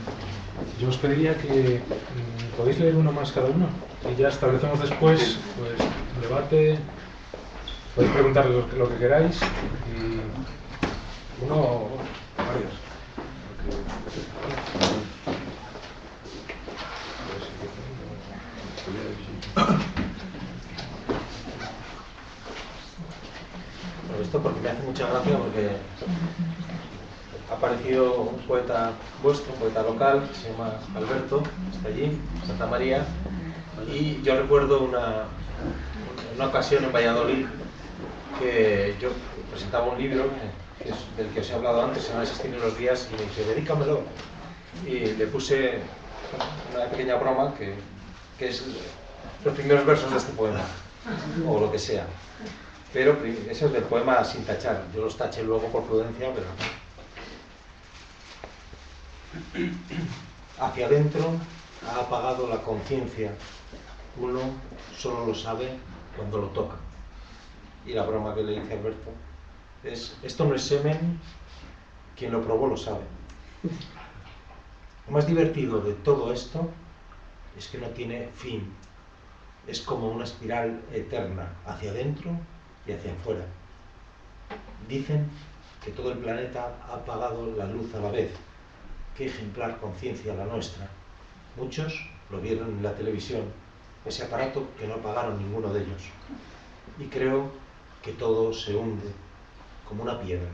yo os pediría que podéis leer uno más cada uno y ya establecemos después pues un debate, podéis preguntar lo que queráis y uno o varios. Bueno, esto porque me hace mucha gracia porque ha aparecido un poeta vuestro, un poeta local, que se llama Alberto, está allí, en Santa María, y yo recuerdo una ocasión en Valladolid que yo presentaba un libro que es del que os he hablado antes, se llama Existir los días, y me dice, dedícamelo. Y le puse una pequeña broma que es los primeros versos de este poema, o lo que sea. Pero ese es del poema sin tachar, yo los taché luego por prudencia, pero... Hacia adentro ha apagado la conciencia, uno solo lo sabe cuando lo toca. Y la broma que le dice a Alberto es, esto no es semen, quien lo probó lo sabe. Lo más divertido de todo esto es que no tiene fin, es como una espiral eterna, hacia adentro y hacia afuera. Dicen que todo el planeta ha apagado la luz a la vez. Qué ejemplar conciencia la nuestra. Muchos lo vieron en la televisión, ese aparato que no apagaron ninguno de ellos. Y creo que todo se hunde como una piedra,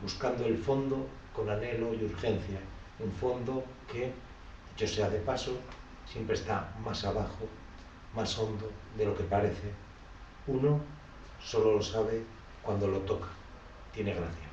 buscando el fondo con anhelo y urgencia, un fondo que, dicho sea de paso, siempre está más abajo, más hondo de lo que parece. Uno solo lo sabe cuando lo toca. Tiene gracia.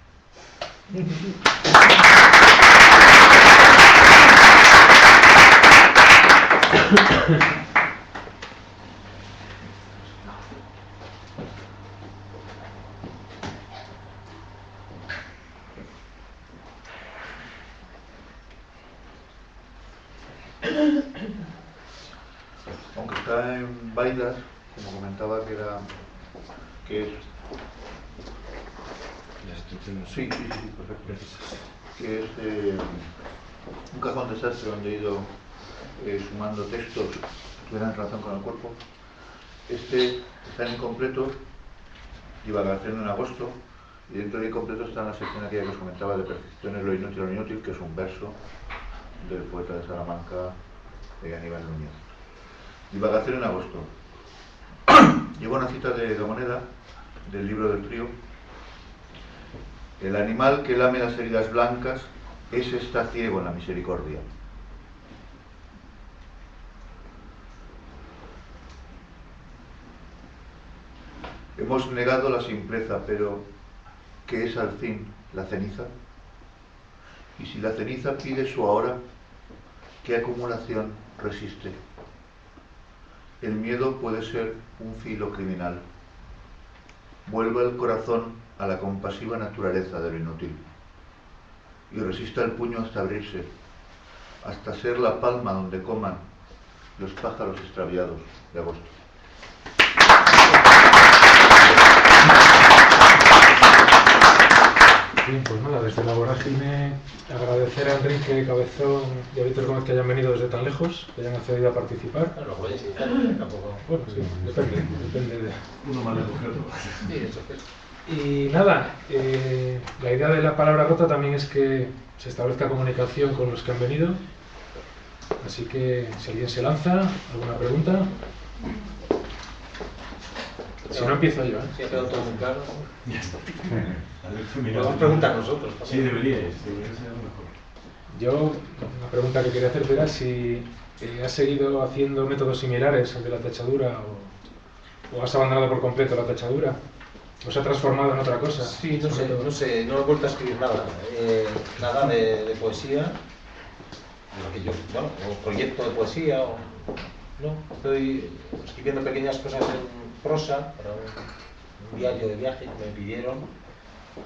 Aunque está en Bailas, como comentaba, que es sí, perfecto. Que es un cajón desastre donde he ido sumando textos que tuvieran relación con el cuerpo. Este está en incompleto, divagación en agosto, y dentro de incompleto está en la sección aquella que os comentaba de Percepciones lo inútil o lo inútil, que es un verso del poeta de Salamanca, de Aníbal Núñez. Divagación en agosto. Llevo una cita de Gamoneda, del libro del trío. El animal que lame las heridas blancas, ese está ciego en la misericordia. Hemos negado la simpleza, pero ¿qué es al fin la ceniza? Y si la ceniza pide su ahora, ¿qué acumulación resiste? El miedo puede ser un filo criminal. Vuelva el corazón a la compasiva naturaleza de lo inútil y resista el puño hasta abrirse, hasta ser la palma donde coman los pájaros extraviados de agosto. Bien, pues nada, desde la vorágine agradecer a Enrique Cabezón y a Víctor Gómez que hayan venido desde tan lejos, que hayan accedido a participar. Bueno, lo podéis citar, tampoco. Bueno, sí, depende de... Uno más lejos que otro. Sí, eso es. Y nada, la idea de la palabra rota también es que se establezca comunicación con los que han venido. Así que si alguien se lanza, ¿alguna pregunta? Si no, empiezo yo, ¿eh? Si ha quedado todo muy claro. Ya está. Podemos preguntar nosotros. Sí, deberíais ser mejor. Yo, una pregunta que quería hacerte era si has seguido haciendo métodos similares al de la tachadura o has abandonado por completo la tachadura o se ha transformado en otra cosa. Sí, no he vuelto a escribir nada, nada de poesía, o proyecto de poesía, no, estoy escribiendo pequeñas cosas en prosa para un diario de viaje que me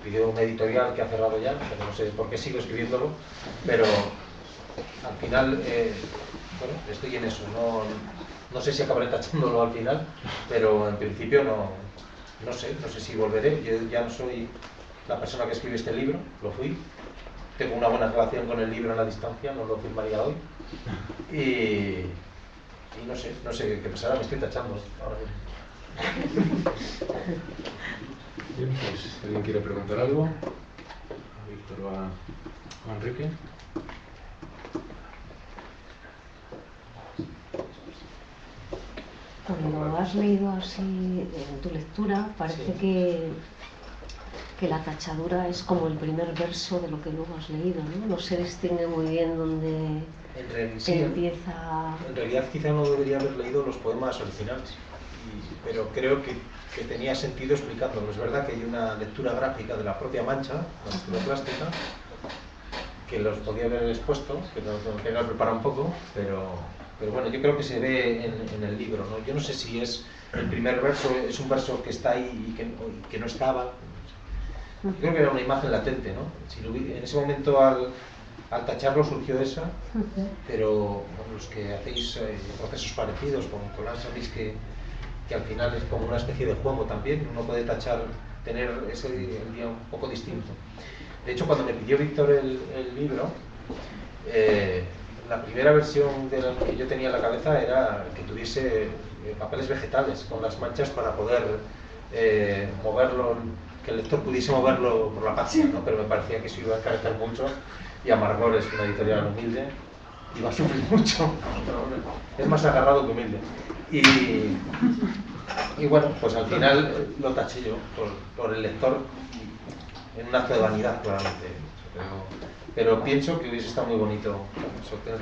pidió un editorial que ha cerrado ya, pero no sé por qué sigo escribiéndolo, pero al final, estoy en eso, no sé si acabaré tachándolo al final, pero en principio no sé si volveré. Yo ya no soy la persona que escribe este libro, lo fui, tengo una buena relación con el libro en la distancia, no lo firmaría hoy, y no sé qué pasará, me estoy tachando ahora mismo. Bien, pues, ¿alguien quiere preguntar algo? ¿A Víctor o a Enrique? Cuando has leído así en tu lectura, parece que la tachadura es como el primer verso de lo que luego has leído, ¿no? No se distingue muy bien dónde empieza... En realidad quizá no debería haber leído los poemas originales, pero creo que tenía sentido explicándolo. Es verdad que hay una lectura gráfica de la propia mancha, la lectura plástica, que los podía haber expuesto, que lo tenga que preparar un poco, pero bueno, yo creo que se ve en el libro, ¿no? Yo no sé si es el primer verso, es un verso que está ahí y que no estaba. Yo creo que era una imagen latente, ¿no? En ese momento al tacharlo surgió esa, pero los que hacéis procesos parecidos con collage sabéis que al final es como una especie de juego también, uno puede tener ese día un poco distinto. De hecho, cuando me pidió Víctor el libro, la primera versión de la que yo tenía en la cabeza era que tuviese papeles vegetales con las manchas para poder moverlo, que el lector pudiese moverlo por la página, ¿no? Pero me parecía que eso iba a encarecer mucho y Amargor es una editorial humilde y va a sufrir mucho, es más agarrado que humilde. Y bueno, pues al final lo taché yo por el lector en un acto de vanidad, claramente. Pero pienso que hubiese estado muy bonito tener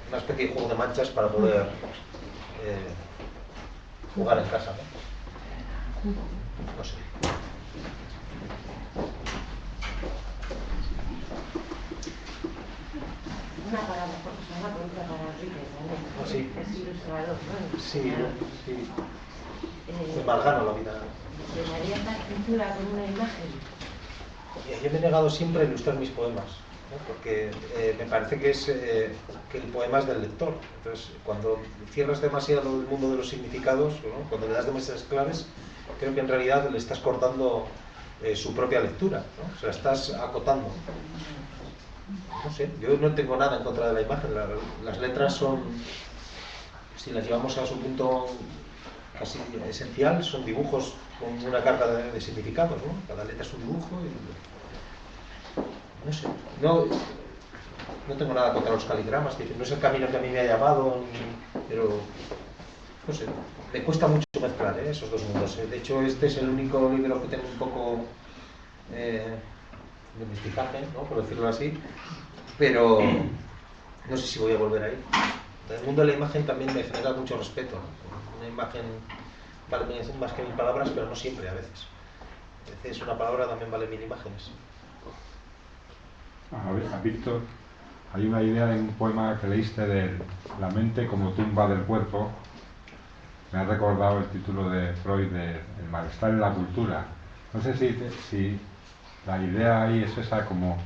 una especie de juego de manchas para poder jugar en casa, ¿no? No sé. Una palabra, una pregunta para Enrique también. Sí. Es ilustrador, ¿no? Sí. Es malgano la vida. ¿Llenarías la escritura con una imagen? Yo me he negado siempre a ilustrar mis poemas, ¿no? Porque me parece que el poema es del lector. Entonces, cuando cierras demasiado el mundo de los significados, ¿no? Cuando le das demasiadas claves, creo que en realidad le estás cortando su propia lectura, ¿no? Se la estás acotando. No sé, yo no tengo nada en contra de la imagen. Las letras son, si las llevamos a su punto casi esencial, son dibujos con una carga de significados, ¿no? Cada letra es un dibujo y no sé, no tengo nada contra los caligramas, que no es el camino que a mí me ha llamado, pero no sé, me cuesta mucho mezclar esos dos mundos. De hecho, este es el único libro que tengo un poco de mestizaje, ¿no? Por decirlo así, pero no sé si voy a volver ahí. El mundo de la imagen también me genera mucho respeto, ¿no? Una imagen vale más que 1000 palabras, pero no siempre, a veces. A veces una palabra también vale 1000 imágenes. A Víctor, hay una idea en un poema que leíste de la mente como tumba del cuerpo. Me ha recordado el título de Freud de El malestar en la cultura. No sé si la idea ahí es esa, como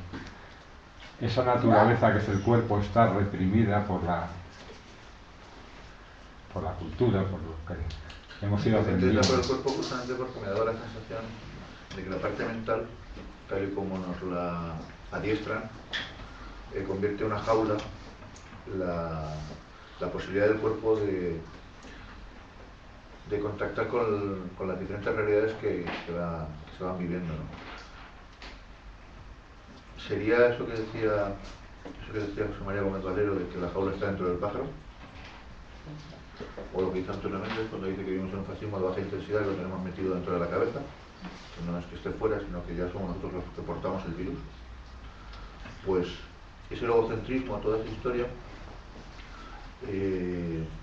esa naturaleza que es el cuerpo está reprimida por la cultura, por lo que hemos ido aprendiendo. Por el cuerpo justamente porque me ha dado la sensación de que la parte mental, tal y como nos la adiestran, convierte en una jaula la posibilidad del cuerpo de contactar con las diferentes realidades que se van viviendo, ¿no? Sería eso que decía José María Gómez Valero, de que la jaula está dentro del pájaro, o lo que dice Antonio Méndez cuando dice que vivimos en un fascismo de baja intensidad y lo tenemos metido dentro de la cabeza, que no es que esté fuera, sino que ya somos nosotros los que portamos el virus. Pues ese logocentrismo, toda esa historia,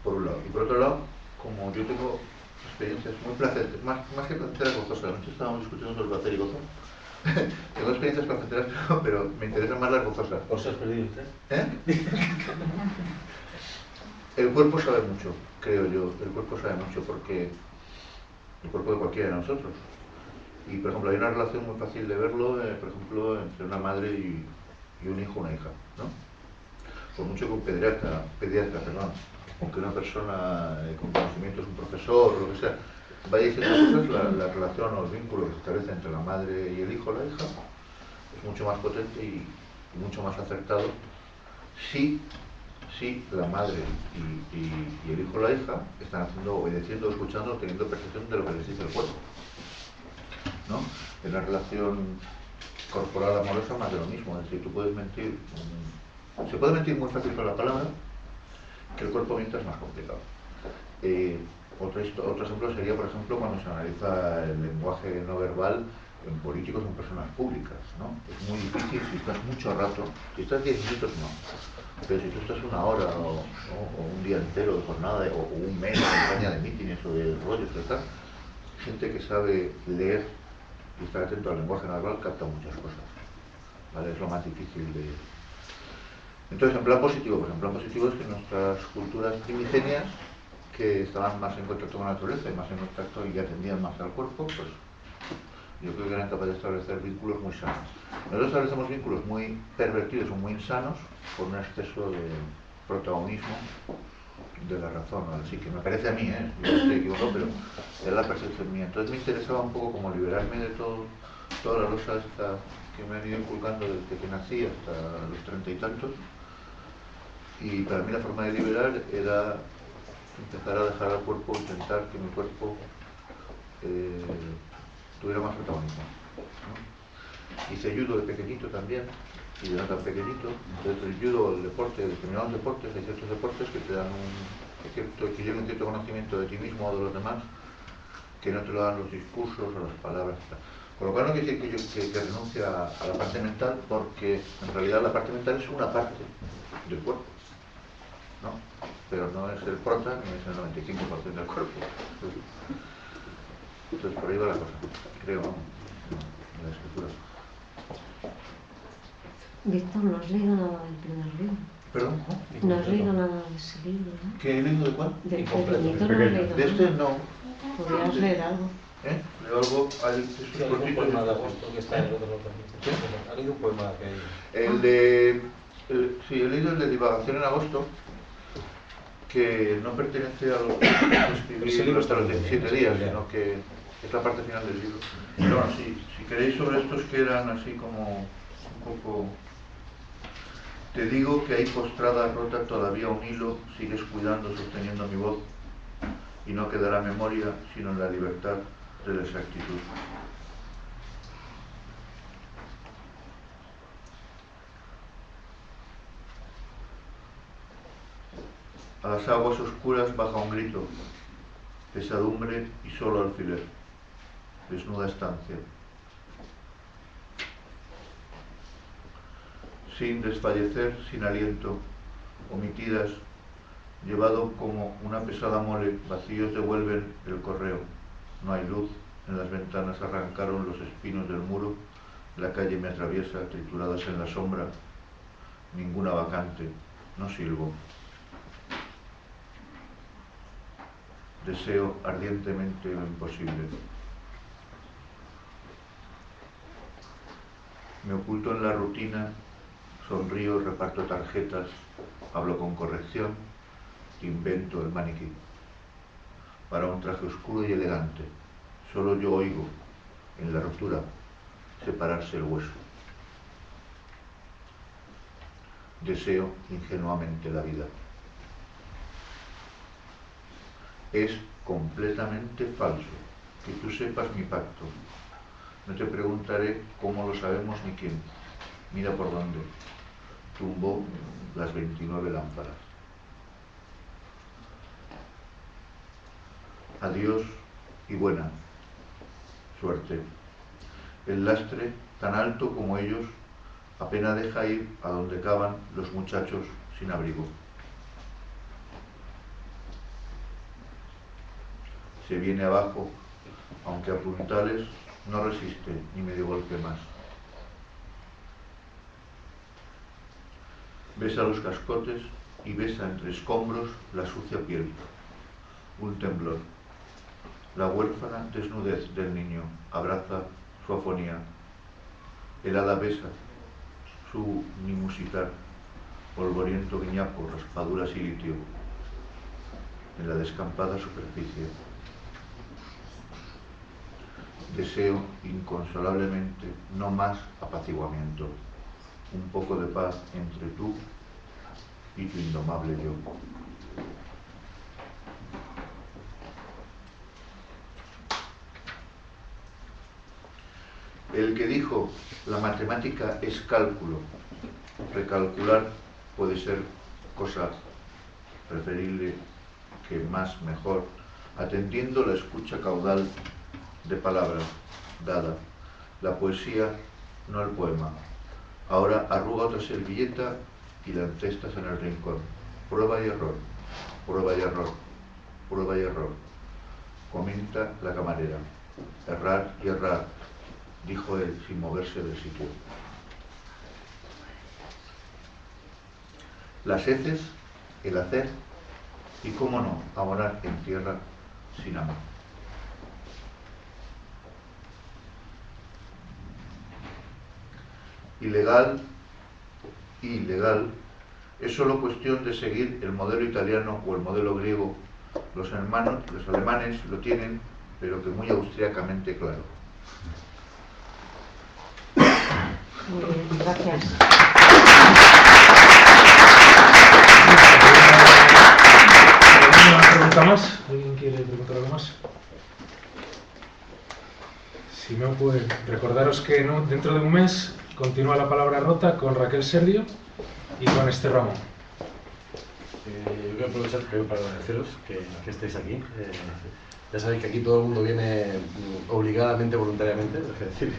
por un lado. Y por otro lado, como yo tengo experiencias muy placenteras, más que placenteras, gozosas, anoche estábamos discutiendo sobre placer y gozo. Tengo experiencias placenteras, pero me interesan más las gozosas. ¿Os has perdido usted? El cuerpo sabe mucho, creo yo. El cuerpo sabe mucho porque el cuerpo de cualquiera de nosotros. Y, por ejemplo, hay una relación muy fácil de verlo, por ejemplo, entre una madre y un hijo o una hija, ¿no? Por mucho que un pediatra, aunque una persona con conocimientos, un profesor, o lo que sea, vaya diciendo cosas, la relación o el vínculo que se establece entre la madre y el hijo o la hija es mucho más potente y mucho más acertado si la madre y el hijo o la hija están haciendo, obedeciendo, escuchando, teniendo percepción de lo que les dice el cuerpo, ¿no? En la relación corporal amorosa más de lo mismo, es decir, tú puedes mentir, se puede mentir muy fácil con la palabra, que el cuerpo miente es más complicado. Otro ejemplo sería, por ejemplo, cuando se analiza el lenguaje no verbal en políticos o en personas públicas, ¿no? Es muy difícil si estás mucho rato, si estás 10 minutos no, pero si tú estás una hora o un día entero de jornada o un mes de campaña de mítines o de rollos de tal, gente que sabe leer y estar atento al lenguaje no verbal capta muchas cosas, ¿vale? Es lo más difícil de... Entonces, en plan positivo, pues en plan positivo es que nuestras culturas primigenias, que estaban más en contacto con la naturaleza y más en contacto y atendían más al cuerpo, pues yo creo que eran capaces de establecer vínculos muy sanos. Nosotros establecemos vínculos muy pervertidos o muy insanos por un exceso de protagonismo de la razón, así que me parece a mí, yo estoy equivocado, pero es la percepción mía. Entonces me interesaba un poco como liberarme de toda la losa esta que me han ido inculcando desde que nací hasta los 30 y tantos, y para mí la forma de liberar era empezar a dejar al cuerpo, intentar que mi cuerpo tuviera más protagonismo, ¿no? Hice judo de pequeñito también, y de no tan pequeñito. Entonces el judo, el deporte, determinados deportes, hay ciertos deportes que te dan que lleven cierto conocimiento de ti mismo o de los demás, que no te lo dan los discursos o las palabras. Con lo cual no quiere decir que renuncie a la parte mental, porque en realidad la parte mental es una parte del cuerpo, ¿no? Pero no es el prota ni es el 95% del cuerpo. Entonces por ahí va la cosa, creo, ¿no? En la escritura. Víctor, no has leído nada del primer libro. ¿Perdón? No has leído nada de ese libro, ¿no? ¿Qué he leído de cuál? Del Incompleto. pequeñito no has leído De este no. Podrías leer algo. Leo algo, hay Sí, hay un poema de agosto que está en el otro lado. ¿Sí? Ha leído un poema que... El de... sí, he leído el de Divagación en agosto, que no pertenece a los que escribí hasta los 17 días, sino que es la parte final del libro. Pero bueno, si queréis sobre estos que eran así como un poco... Te digo que ahí postrada, rota todavía un hilo, sigues cuidando, sosteniendo mi voz, y no quedará memoria, sino en la libertad de la exactitud. A las aguas oscuras baja un grito, pesadumbre y solo alfiler, desnuda estancia. Sin desfallecer, sin aliento, omitidas, llevado como una pesada mole, vacíos devuelven el correo. No hay luz, en las ventanas arrancaron los espinos del muro, la calle me atraviesa, trituradas en la sombra, ninguna vacante, no silbo. Deseo ardientemente lo imposible. Me oculto en la rutina, sonrío, reparto tarjetas, hablo con corrección, invento el maniquí. Para un traje oscuro y elegante, solo yo oigo, en la ruptura, separarse el hueso. Deseo ingenuamente la vida. Es completamente falso que tú sepas mi pacto. No te preguntaré cómo lo sabemos ni quién. Mira por dónde. Tumbó las 29 lámparas. Adiós y buena suerte. El lastre, tan alto como ellos, apenas deja ir a donde cavan los muchachos sin abrigo. Se viene abajo, aunque a puntales no resiste ni medio golpe más. Besa los cascotes y besa entre escombros la sucia piel. Un temblor. La huérfana desnudez del niño abraza su afonía. El hada besa su nimusitar, polvoriento guiñapo, raspaduras y litio, en la descampada superficie. Deseo inconsolablemente no más apaciguamiento, un poco de paz entre tú y tu indomable yo. El que dijo la matemática es cálculo, recalcular puede ser cosa preferible que más mejor, atendiendo la escucha caudal de palabras dada, la poesía, no el poema. Ahora arruga otra servilleta y la encestas en el rincón. Prueba y error, prueba y error, prueba y error. Comenta la camarera. Errar y errar, dijo él sin moverse del sitio. Las heces, el hacer y, cómo no, abonar en tierra sin amor. Ilegal, ilegal, es solo cuestión de seguir el modelo italiano o el modelo griego. Los alemanes lo tienen, pero que muy austríacamente claro. Muy bien, gracias. ¿Alguna pregunta más? ¿Alguien quiere preguntar algo más? Si no, pues recordaros que dentro de un mes continúa La Palabra Rota con Raquel Serlio y con Esther Ramón. Yo voy a aprovechar para agradeceros que estéis aquí. Ya sabéis que aquí todo el mundo viene obligadamente, voluntariamente, es decir,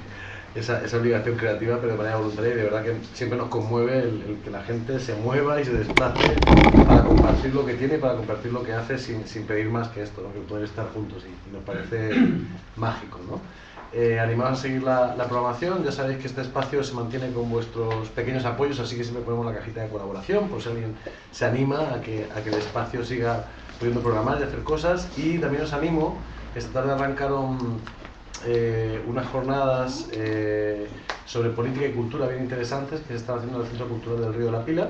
esa obligación creativa, pero de manera voluntaria, y de verdad que siempre nos conmueve el que la gente se mueva y se desplace para compartir lo que tiene, para compartir lo que hace sin pedir más que esto, ¿no? Que poder estar juntos, y nos parece mágico, ¿no? Animaos a seguir la programación. Ya sabéis que este espacio se mantiene con vuestros pequeños apoyos, así que siempre ponemos la cajita de colaboración por si alguien se anima a que el espacio siga pudiendo programar y hacer cosas. Y también os animo, esta tarde arrancaron unas jornadas sobre política y cultura bien interesantes que se están haciendo en el Centro Cultural del Río de la Pila,